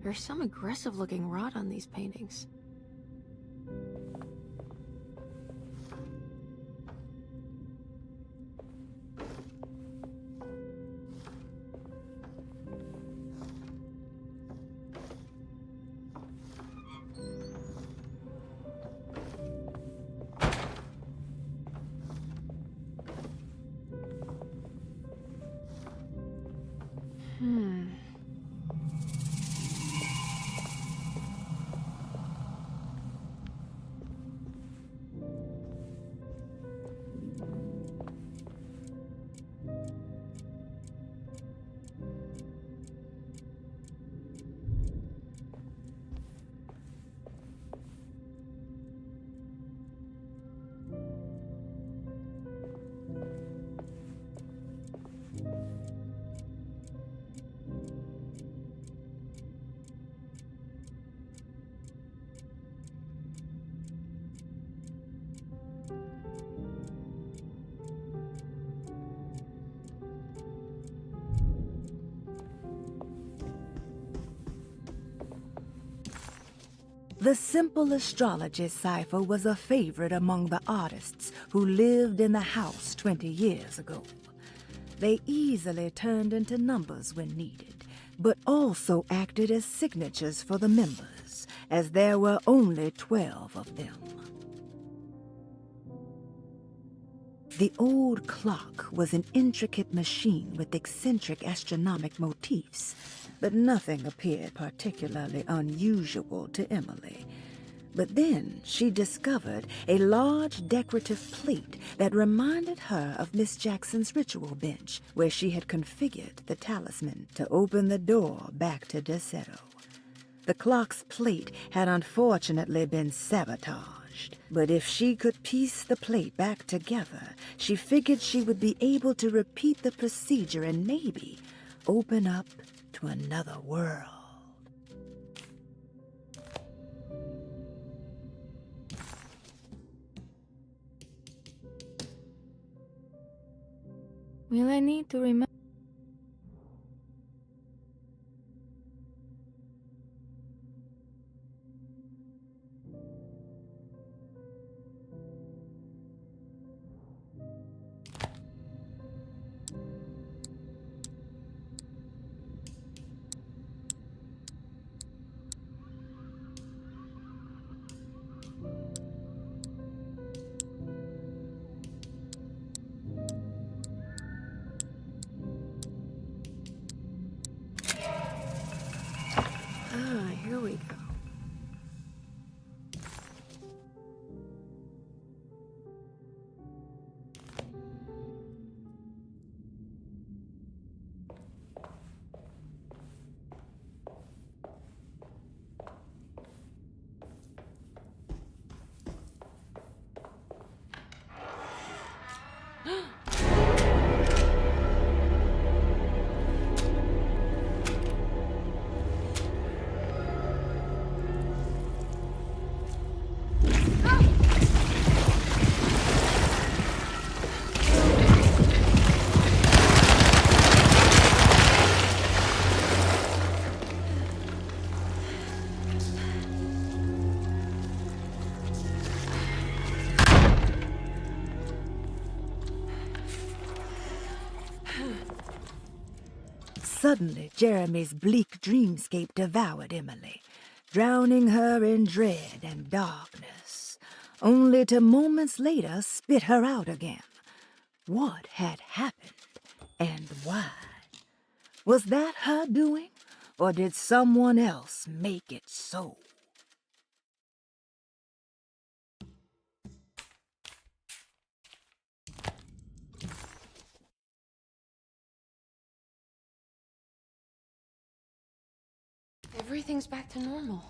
There's some aggressive-looking rot on these paintings. The simple astrology cipher was a favorite among the artists who lived in the house 20 years ago. They easily turned into numbers when needed, but also acted as signatures for the members, as there were only 12 of them. The old clock was an intricate machine with eccentric astronomic motifs, but nothing appeared particularly unusual to Emily. But then she discovered a large decorative plate that reminded her of Miss Jackson's ritual bench, where she had configured the talisman to open the door back to Derceto. The clock's plate had unfortunately been sabotaged, but if she could piece the plate back together, she figured she would be able to repeat the procedure and maybe open up to another world. Will I need to remember? we go. Suddenly, Jeremy's bleak dreamscape devoured Emily, drowning her in dread and darkness, only to moments later spit her out again. What had happened, and why? Was that her doing, or did someone else make it so? Everything's back to normal.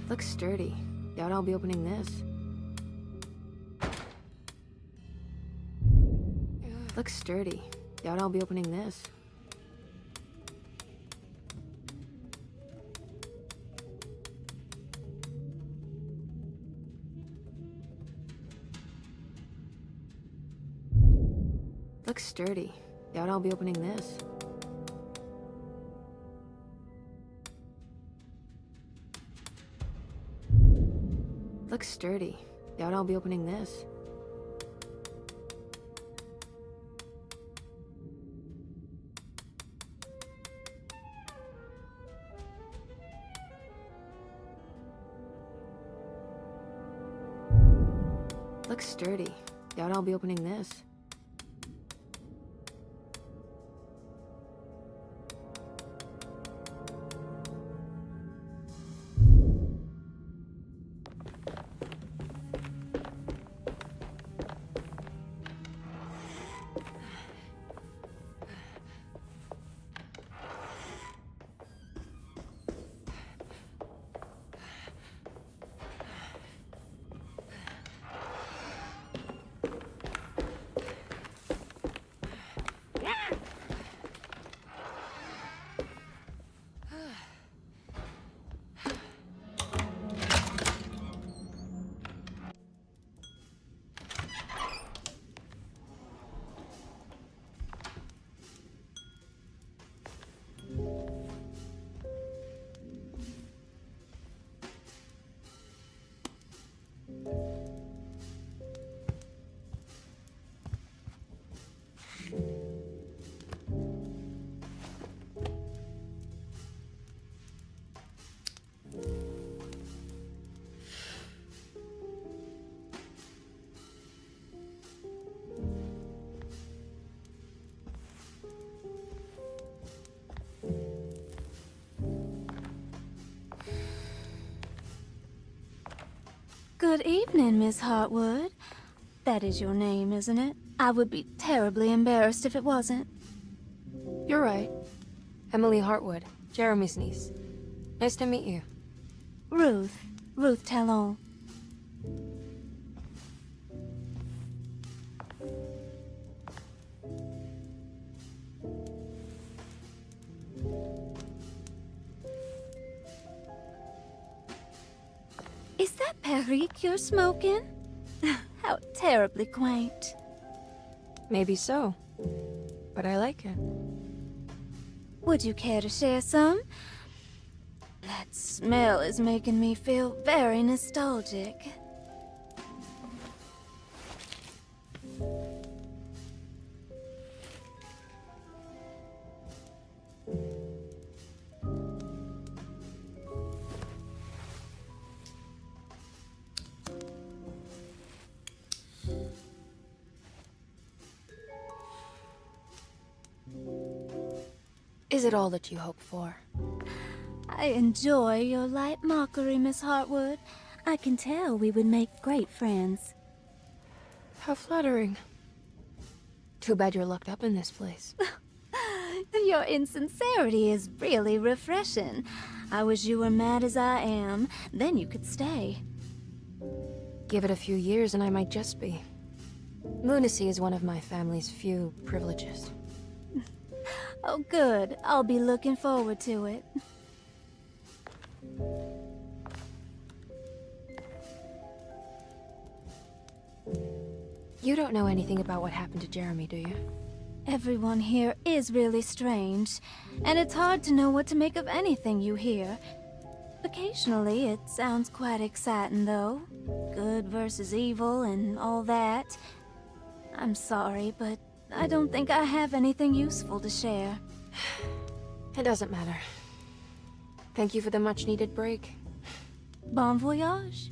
Looks sturdy. Doubt I'll be opening this. Looks sturdy. Doubt I'll be opening this. Looks sturdy. Doubt I'll be opening this. Looks sturdy. Doubt I'll be opening this. Looks sturdy. Doubt I'll be opening this. Good evening, Miss Hartwood. That is your name, isn't it? I would be terribly embarrassed if it wasn't. You're right. Emily Hartwood, Jeremy's niece. Nice to meet you. Ruth Talon. Is that Perique you're smoking? How terribly quaint. Maybe so, but I like it. Would you care to share some? That smell is making me feel very nostalgic. Is it all that you hope for? I enjoy your light mockery, Miss Hartwood. I can tell we would make great friends. How flattering. Too bad you're locked up in this place. Your insincerity is really refreshing. I wish you were mad as I am. Then you could stay. Give it a few years and I might just be. Lunacy is one of my family's few privileges. Oh, good. I'll be looking forward to it. You don't know anything about what happened to Jeremy, do you? Everyone here is really strange, and it's hard to know what to make of anything you hear. Occasionally, it sounds quite exciting, though. Good versus evil and all that. I'm sorry, but I don't think I have anything useful to share. It doesn't matter. Thank you for the much-needed break. Bon voyage.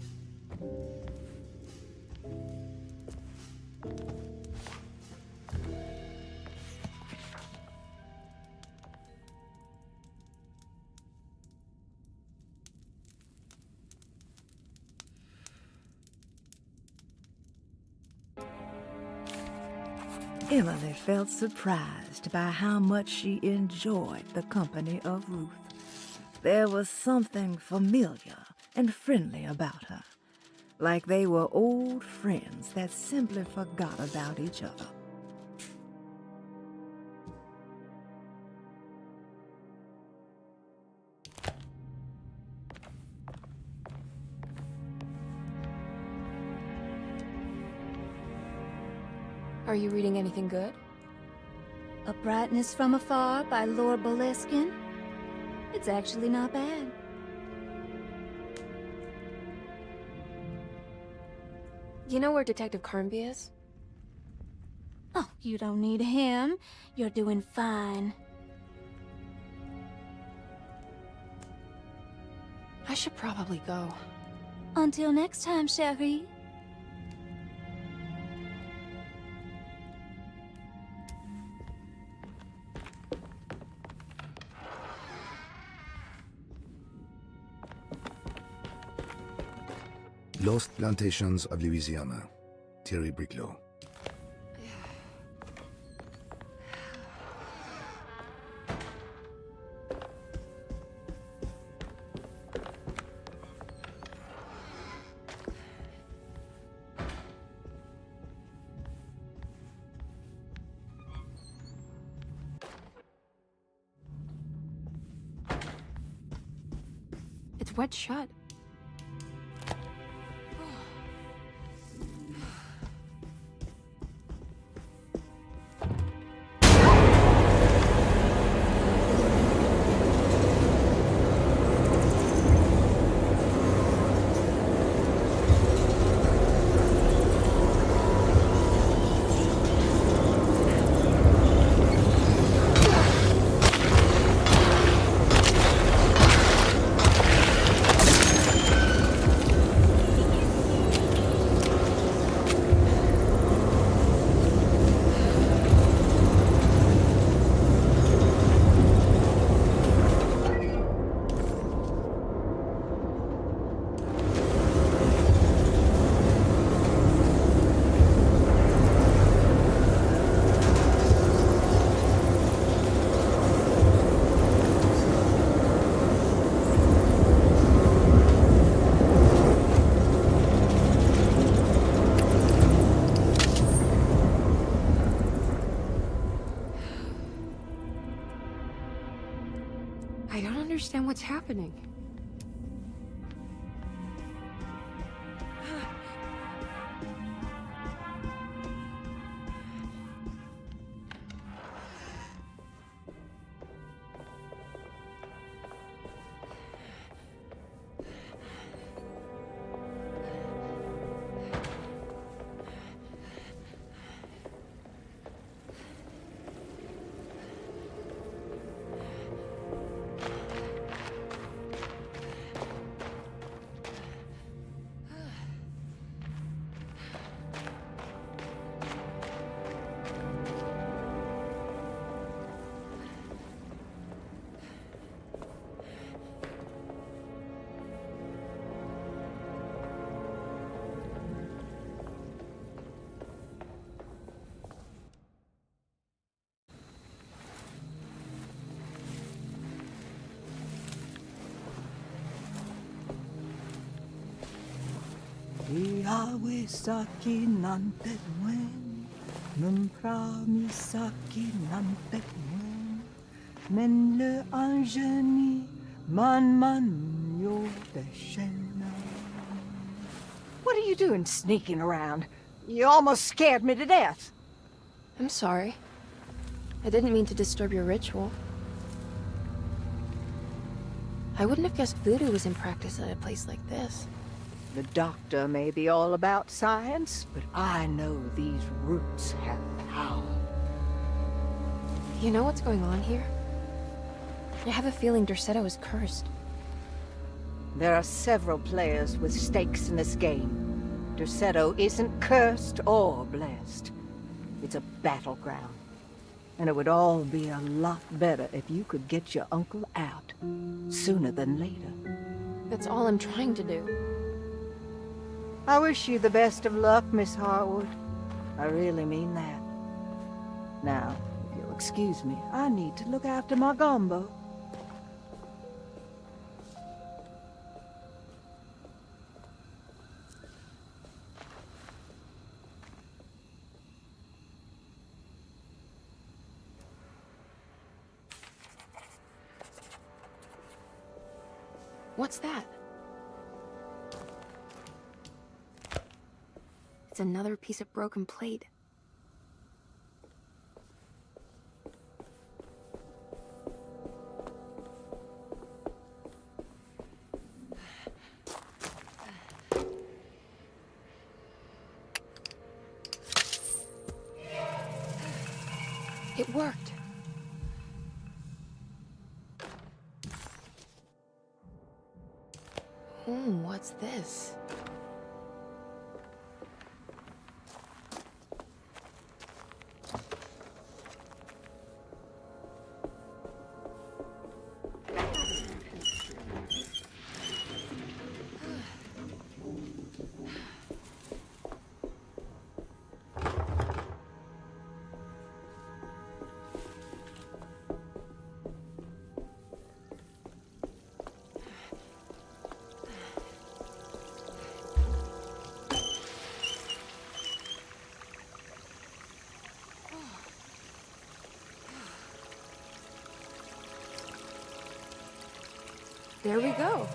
Emily felt surprised by how much she enjoyed the company of Ruth. There was something familiar and friendly about her, like they were old friends that simply forgot about each other. Are you reading anything good? A Brightness from Afar by Lord Boleskine. It's actually not bad. You know where Detective Carnby is? Oh, you don't need him. You're doing fine. I should probably go. Until next time, chérie. Lost Plantations of Louisiana. Thierry Briclot. It's wet shut. I don't understand what's happening. Yahweh saki nantet wen, memprami saki nantet wen, men le anjeni man yo deshena. What are you doing sneaking around? You almost scared me to death. I'm sorry. I didn't mean to disturb your ritual. I wouldn't have guessed voodoo was in practice at a place like this. The doctor may be all about science, but I know these roots have power. You know what's going on here? I have a feeling Derceto is cursed. There are several players with stakes in this game. Derceto isn't cursed or blessed. It's a battleground. And it would all be a lot better if you could get your uncle out sooner than later. That's all I'm trying to do. I wish you the best of luck, Miss Harwood. I really mean that. Now, if you'll excuse me, I need to look after my gumbo. What's that? It's another piece of broken plate. It worked. What's this? There we go.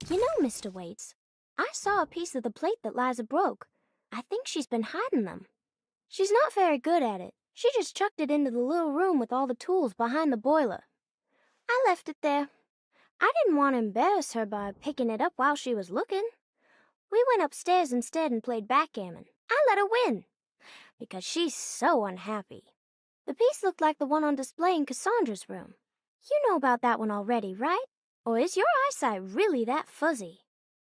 You know, Mr. Waits, I saw a piece of the plate that Liza broke. I think she's been hiding them. She's not very good at it. She just chucked it into the little room with all the tools behind the boiler. I left it there. I didn't want to embarrass her by picking it up while she was looking. We went upstairs instead and played backgammon. I let her win, because she's so unhappy. The piece looked like the one on display in Cassandra's room. You know about that one already, right? Or is your eyesight really that fuzzy?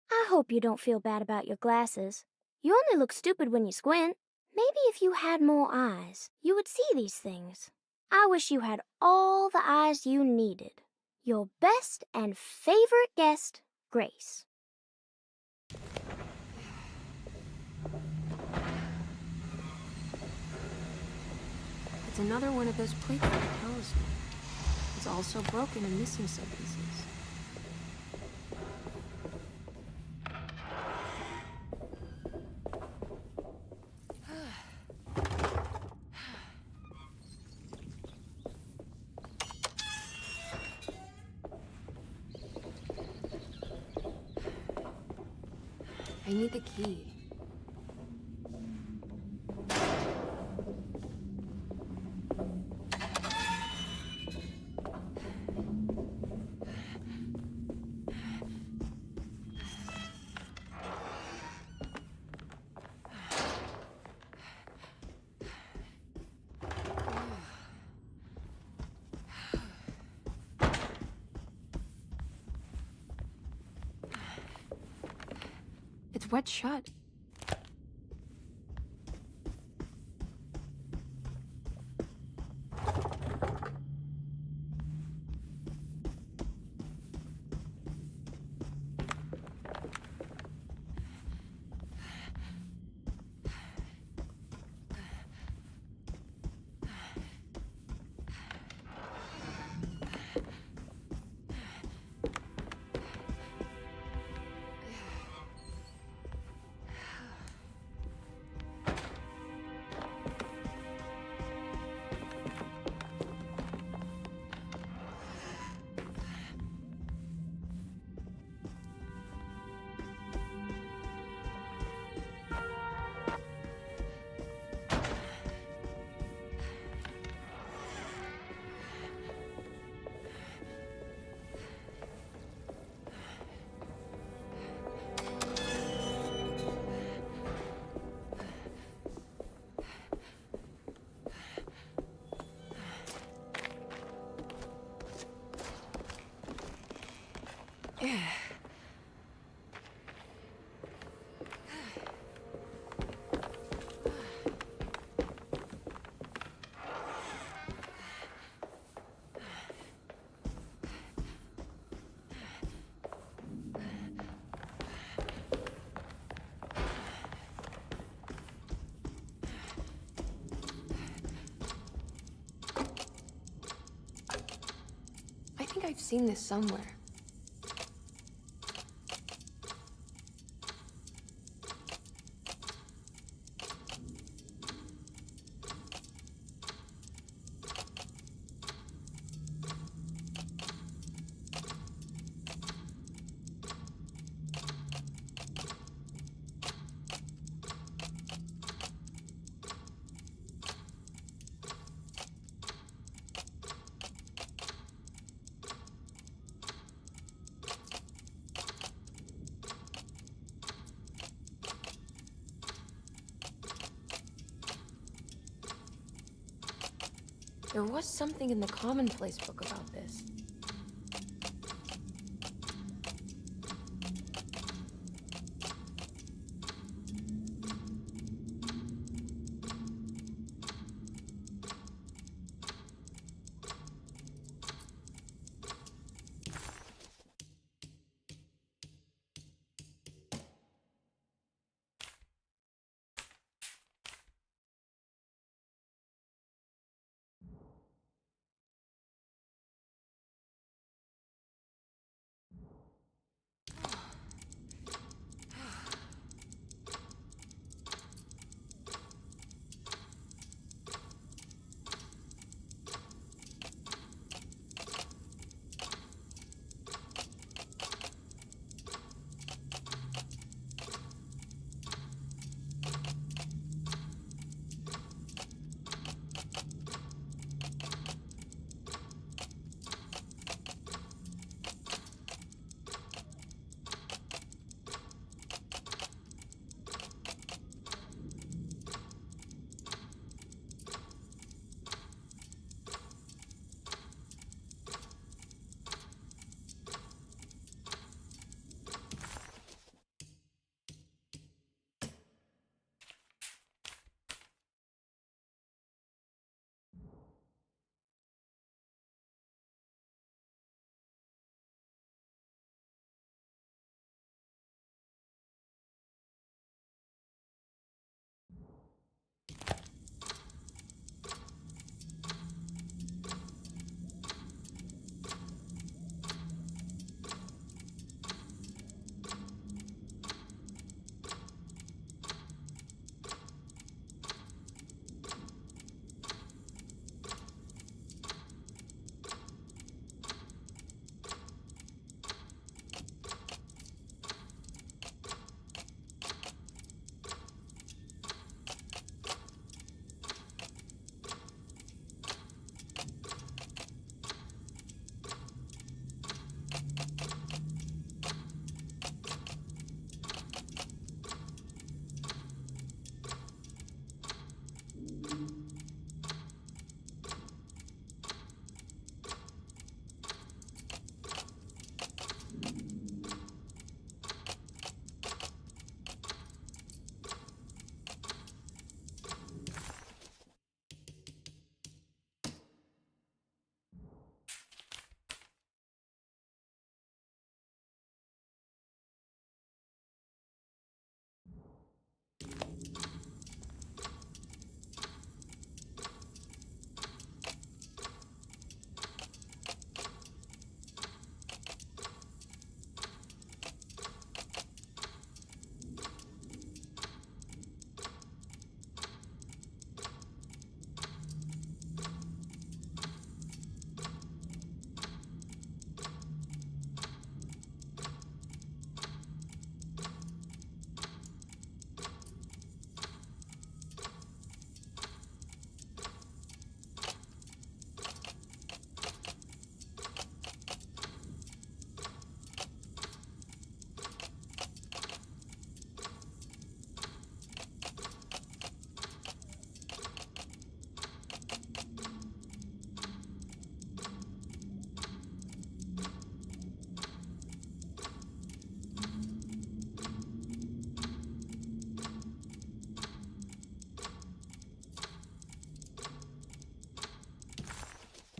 I hope you don't feel bad about your glasses. You only look stupid when you squint. Maybe if you had more eyes, you would see these things. I wish you had all the eyes you needed. Your best and favorite guest, Grace. It's another one of those plates from the talisman. It's also broken and missing some pieces. I need the key. It's wet shut. I think I've seen this somewhere. There was something in the Commonplace book about this.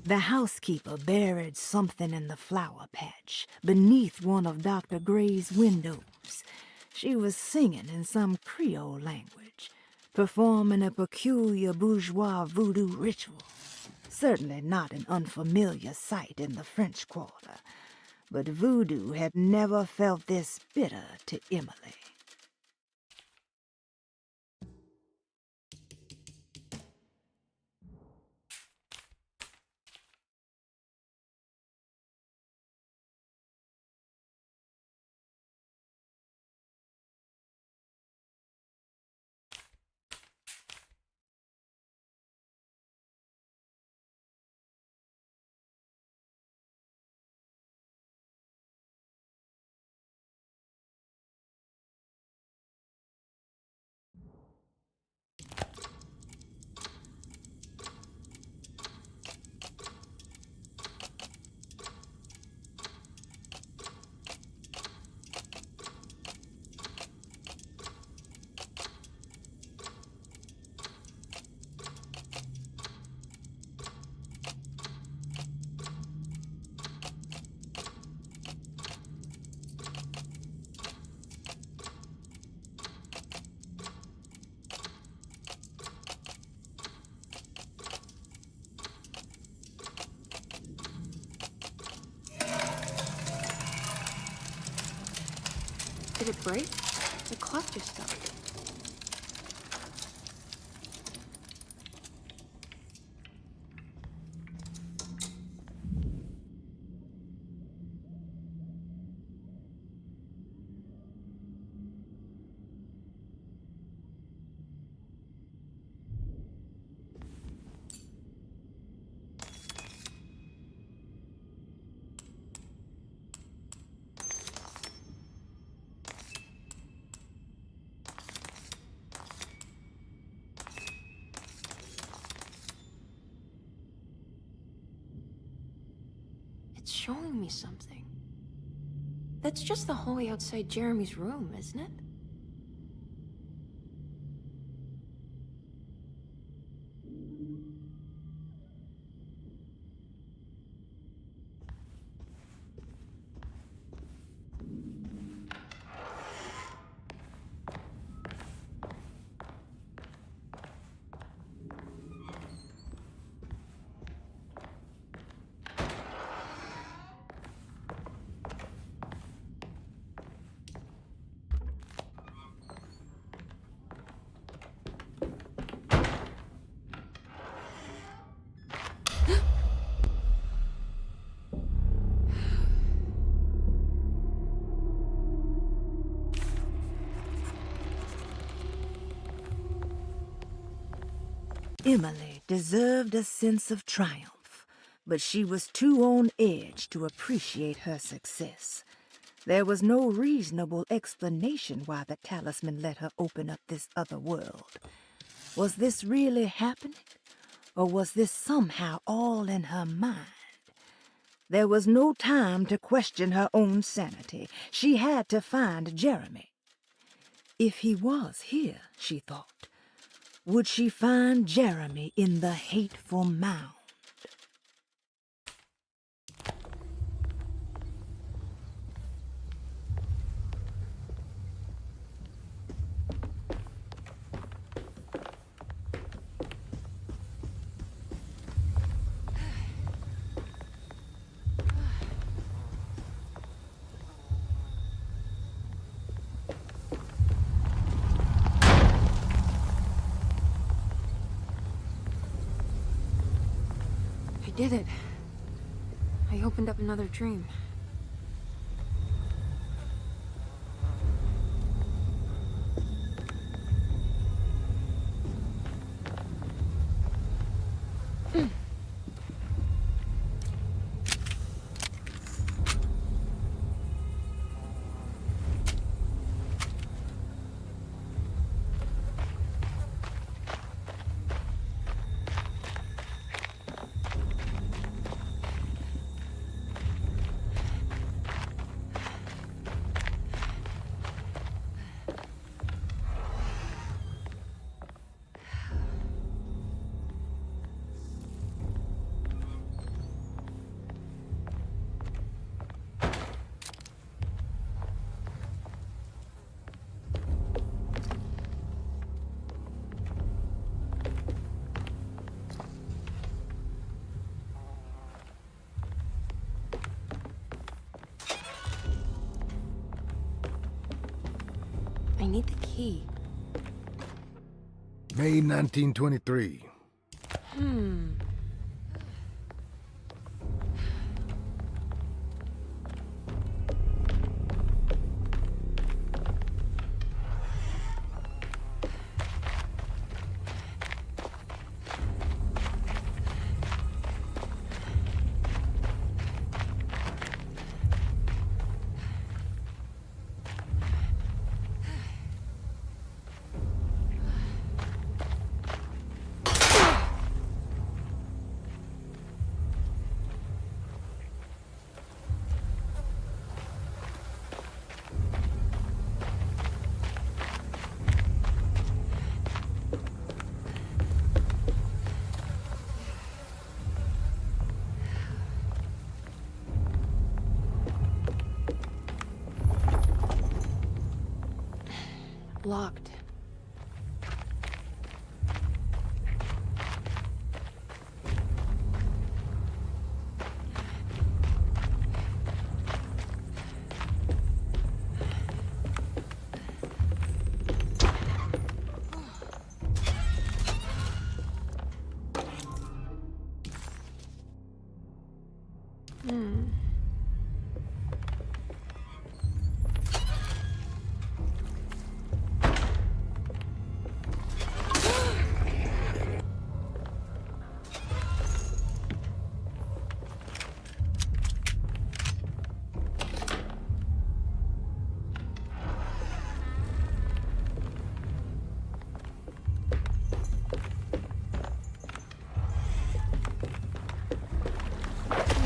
The housekeeper buried something in the flower patch beneath one of Dr. Gray's windows. She was singing in some Creole language, performing a peculiar bourgeois voodoo ritual. Certainly not an unfamiliar sight in the French Quarter, but voodoo had never felt this bitter to Emily. Did it break? The clock just stopped. It's showing me something. That's just the hallway outside Jeremy's room, isn't it? Emily deserved a sense of triumph, but she was too on edge to appreciate her success. There was no reasonable explanation why the talisman let her open up this other world. Was this really happening? Or was this somehow all in her mind? There was no time to question her own sanity. She had to find Jeremy. If he was here, she thought, would she find Jeremy in the hateful mound? I did it. I opened up another dream. I need the key. May 1923. Locked.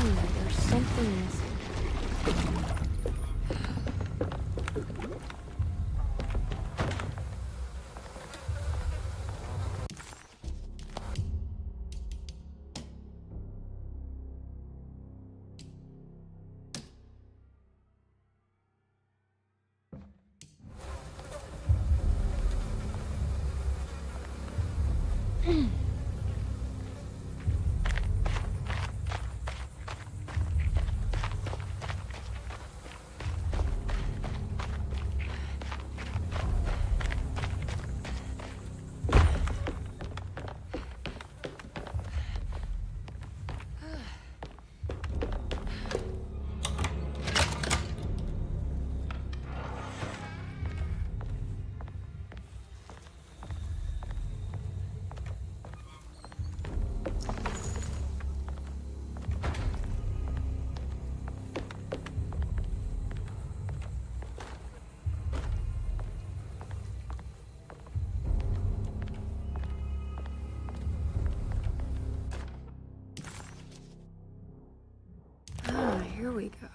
There's something missing. Here we go.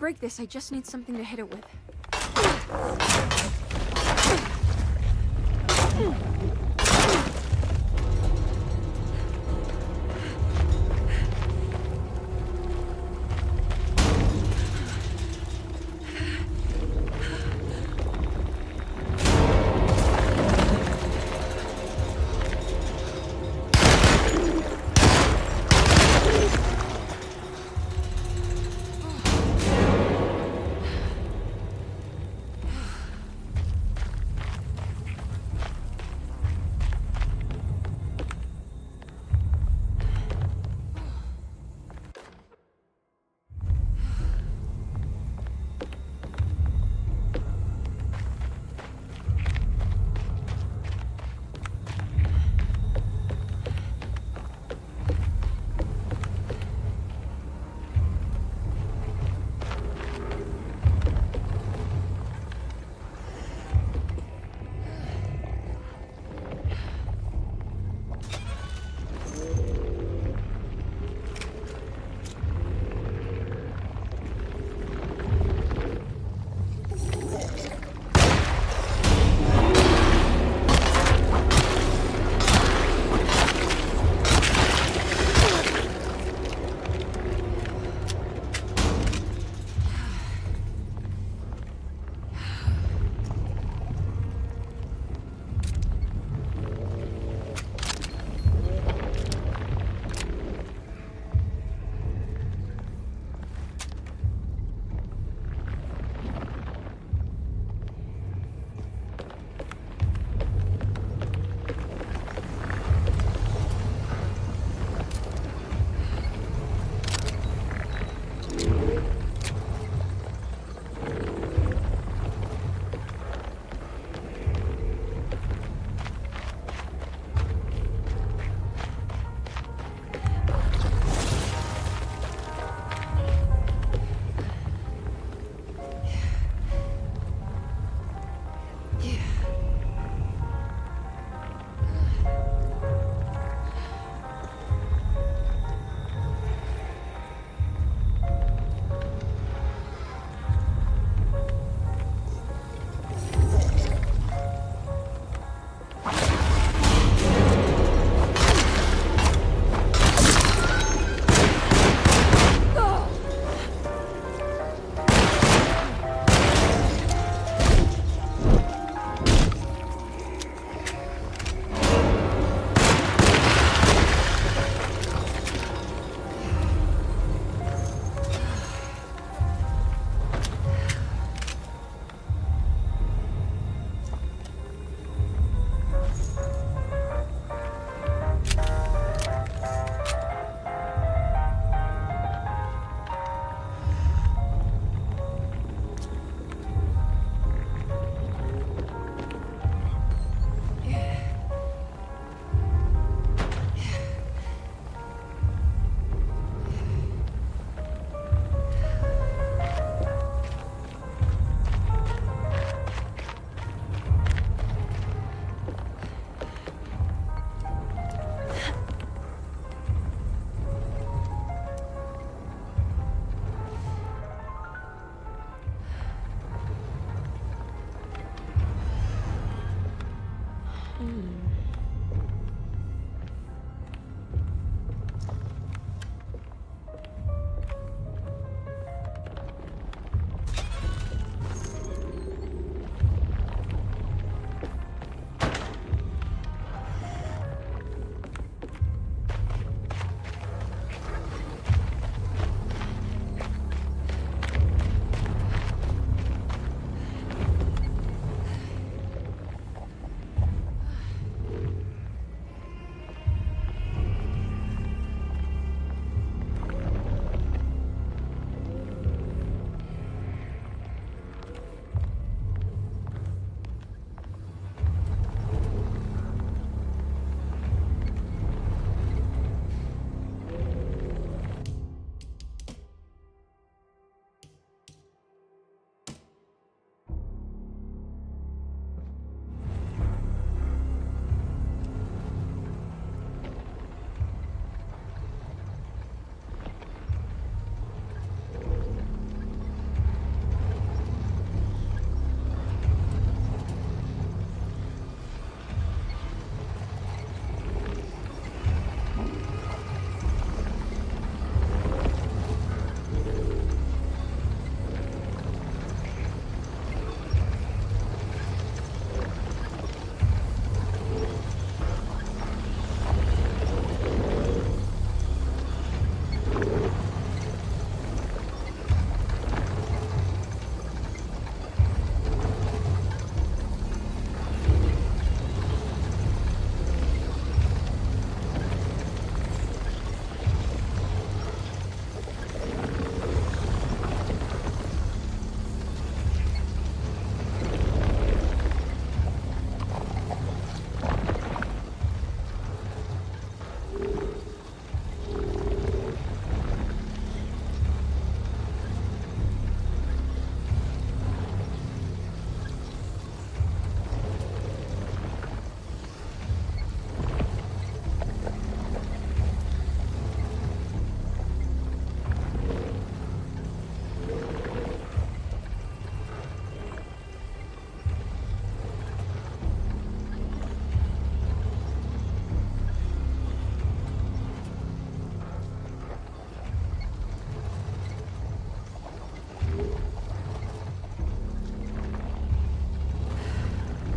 break this, I just need something to hit it with.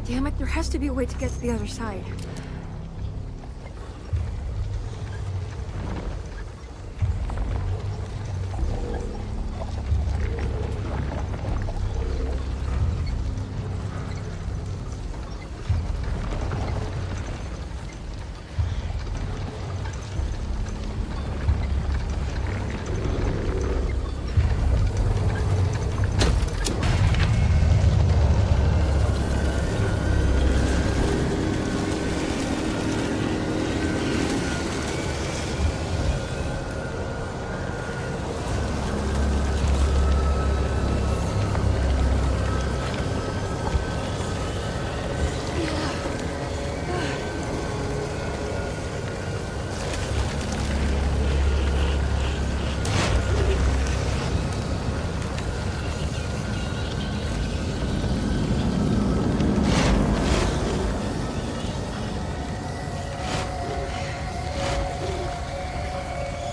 Damn it, there has to be a way to get to the other side.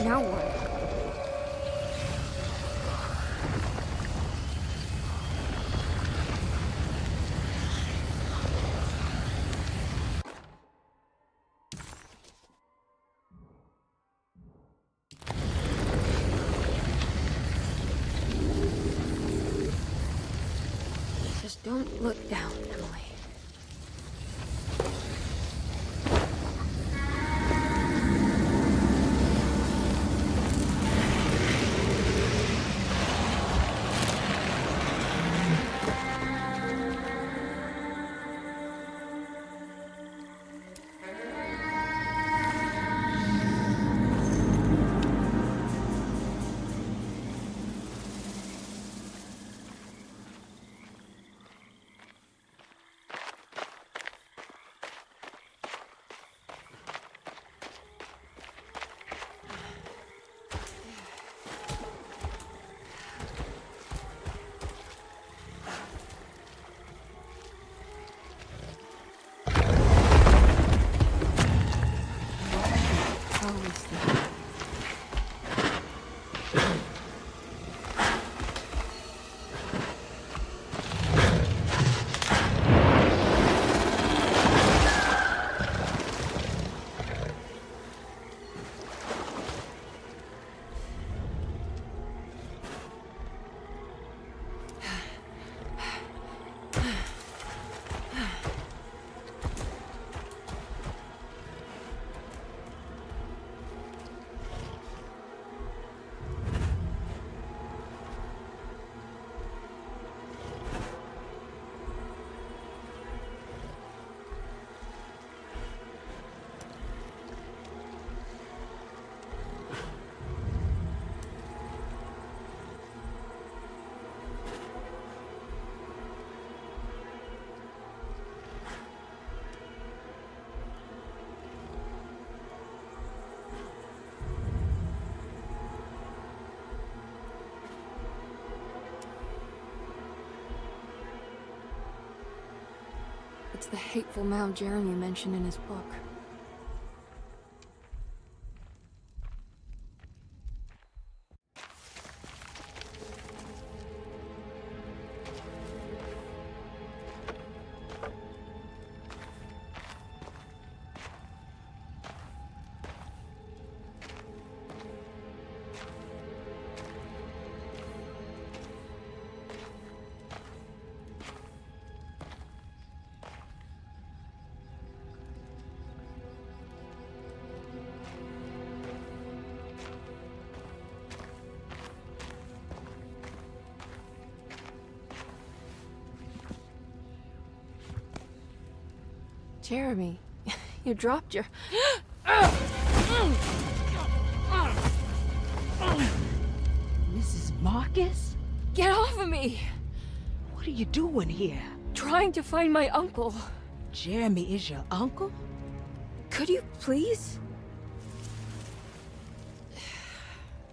Now what? Just don't look down, Emily. It's the hateful mound Jeremy mentioned in his book. Jeremy, you dropped your... Mrs. Marcus? Get off of me! What are you doing here? Trying to find my uncle. Jeremy is your uncle? Could you please?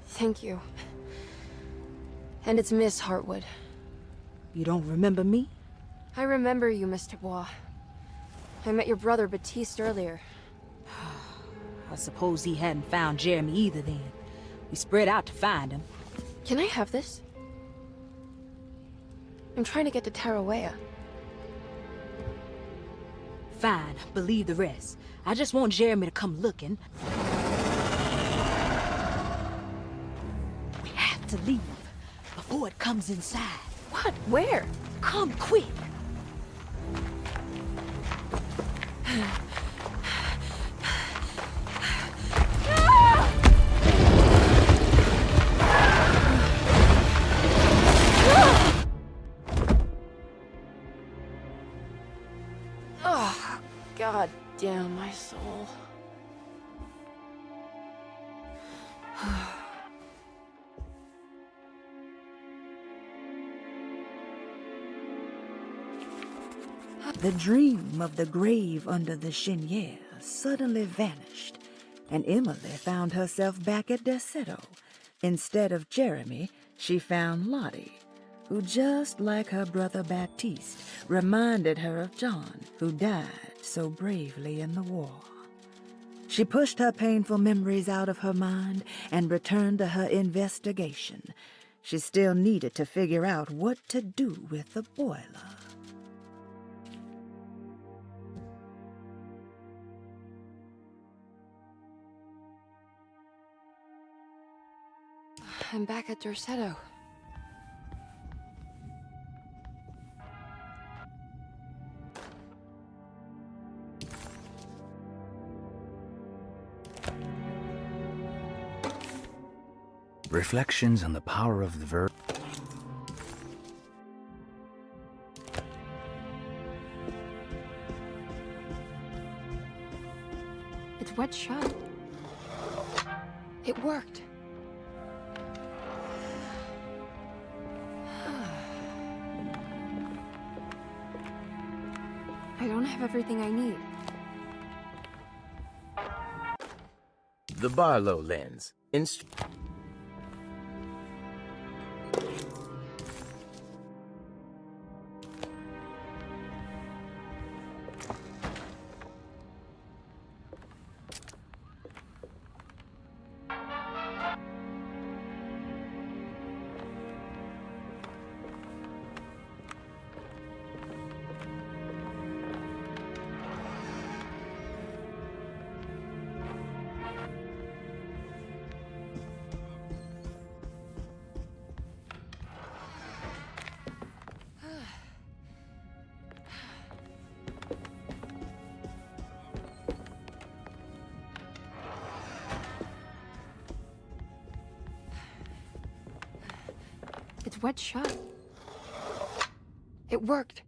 Thank you. And it's Miss Hartwood. You don't remember me? I remember you, Mr. Bois. I met your brother, Baptiste, earlier. I suppose he hadn't found Jeremy either then. We spread out to find him. Can I have this? I'm trying to get to Tarawea. Fine, believe the rest. I just want Jeremy to come looking. We have to leave before it comes inside. What? Where? Come quick. Oh, God damn my soul. The dream of the grave under the cheniere suddenly vanished, and Emily found herself back at Derceto. Instead of Jeremy, she found Lottie, who, just like her brother Baptiste, reminded her of John, who died so bravely in the war. She pushed her painful memories out of her mind and returned to her investigation. She still needed to figure out what to do with the boiler. I'm back at Derceto. Reflections on the power of the verb. It's wet shut. It worked. I don't have everything I need. The Barlow lens. It's wet shut. It worked.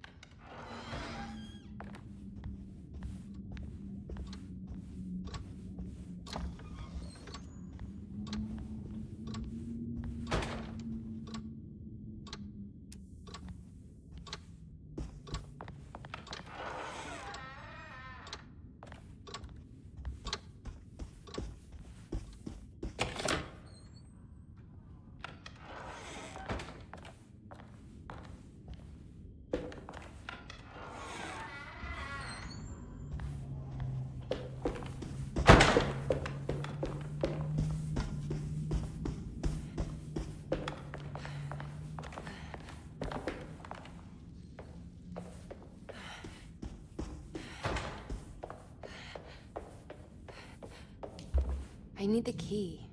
I need the key.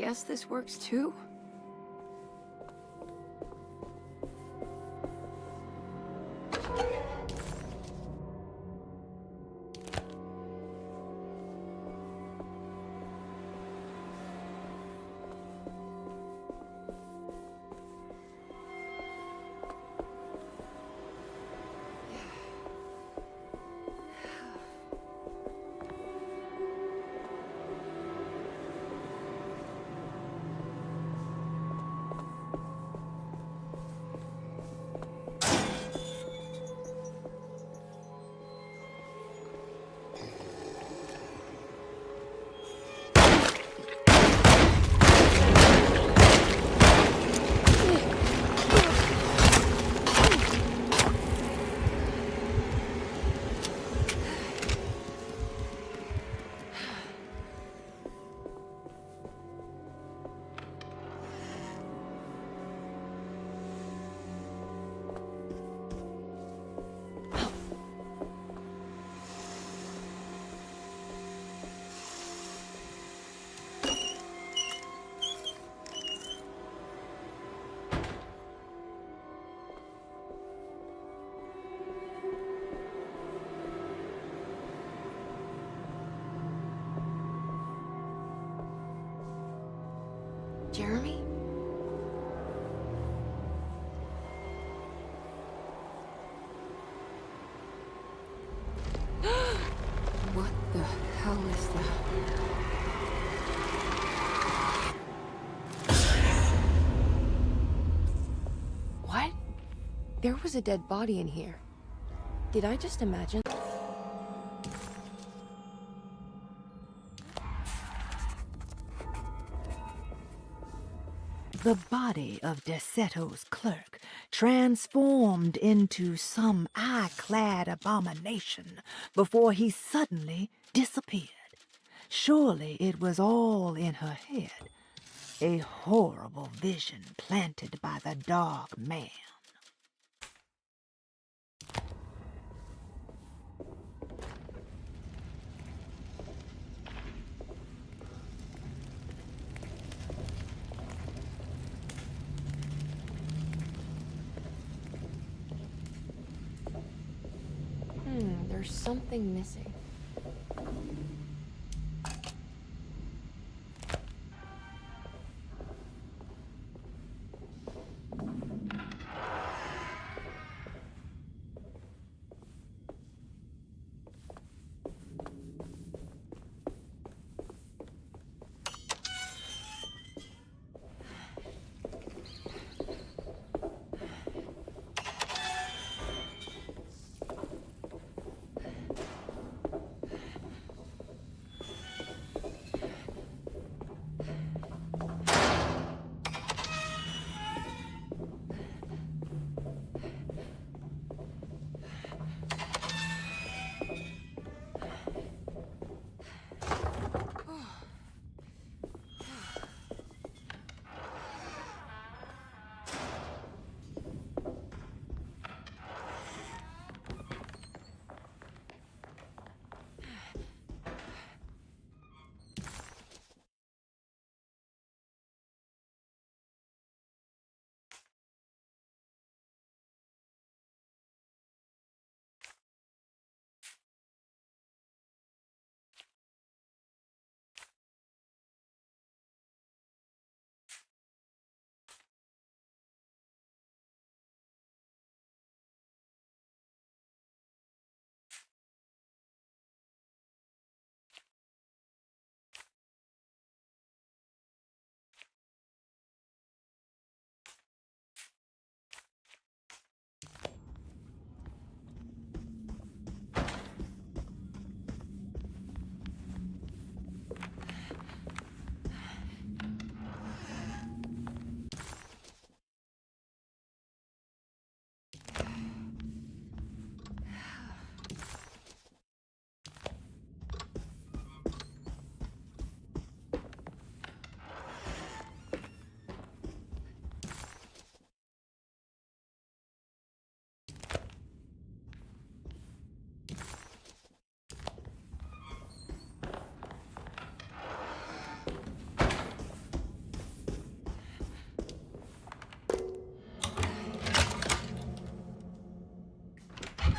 guess this works too? Jeremy? What the hell is that? What? There was a dead body in here. Did I just imagine? The body of Deseto's clerk, transformed into some eye-clad abomination before he suddenly disappeared. Surely it was all in her head, a horrible vision planted by the Dog Man. There's something missing.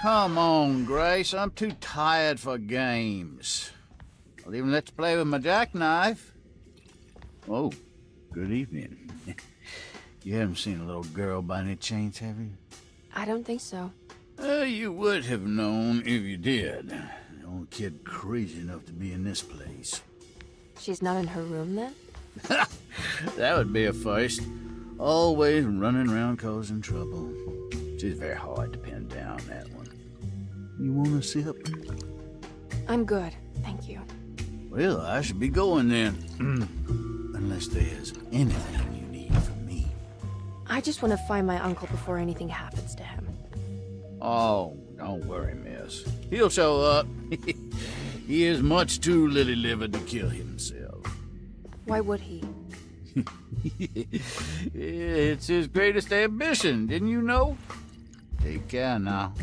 Come on, Grace. I'm too tired for games. I'll even let you play with my jackknife. Oh, good evening. You haven't seen a little girl by any chance, have you? I don't think so. You would have known if you did. The only kid crazy enough to be in this place. She's not in her room then? That would be a first. Always running around causing trouble. She's very hard to pin down, that one. You want to sip? I'm good, thank you. Well, I should be going then. Unless there's anything you need from me. I just want to find my uncle before anything happens to him. Oh, don't worry, miss. He'll show up. He is much too lily-livered to kill himself. Why would he? It's his greatest ambition, didn't you know? Take care now.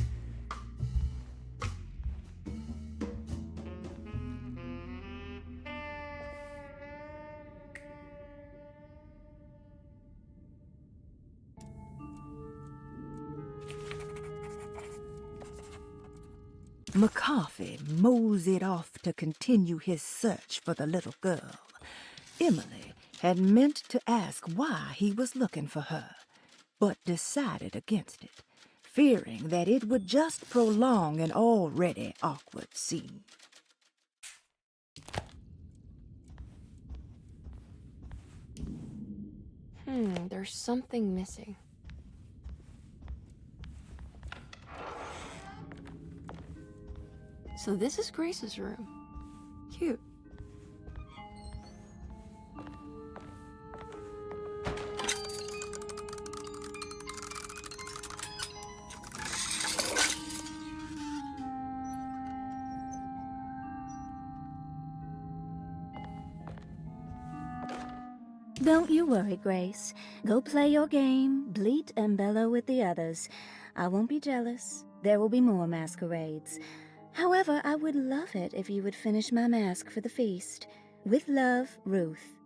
McCarthy moseyed off to continue his search for the little girl. Emily had meant to ask why he was looking for her, but decided against it, fearing that it would just prolong an already awkward scene. There's something missing. So this is Grace's room. Cute. Don't you worry, Grace. Go play your game, bleat and bellow with the others. I won't be jealous. There will be more masquerades. However, I would love it if you would finish my mask for the feast. With love, Ruth.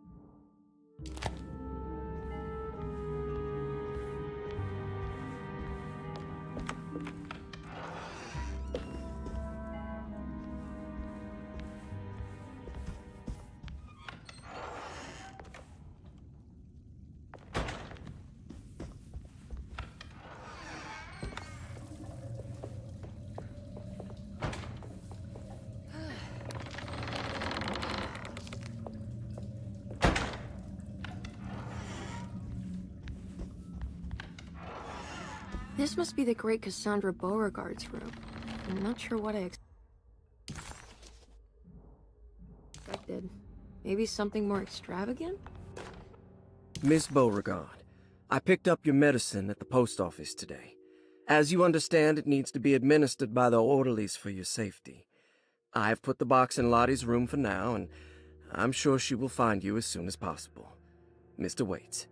This must be the great Cassandra Beauregard's room. I'm not sure what I expected. Maybe something more extravagant? Miss Beauregard, I picked up your medicine at the post office today. As you understand, it needs to be administered by the orderlies for your safety. I've put the box in Lottie's room for now, and I'm sure she will find you as soon as possible. Mr. Waits.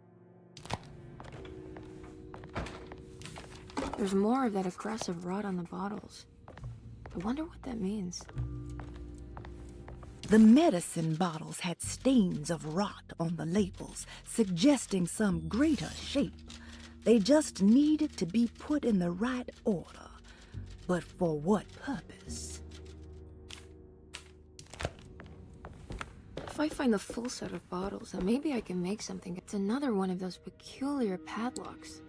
There's more of that aggressive rot on the bottles. I wonder what that means. The medicine bottles had stains of rot on the labels, suggesting some greater shape. They just needed to be put in the right order. But for what purpose? If I find the full set of bottles, then maybe I can make something. It's another one of those peculiar padlocks.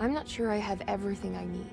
I'm not sure I have everything I need.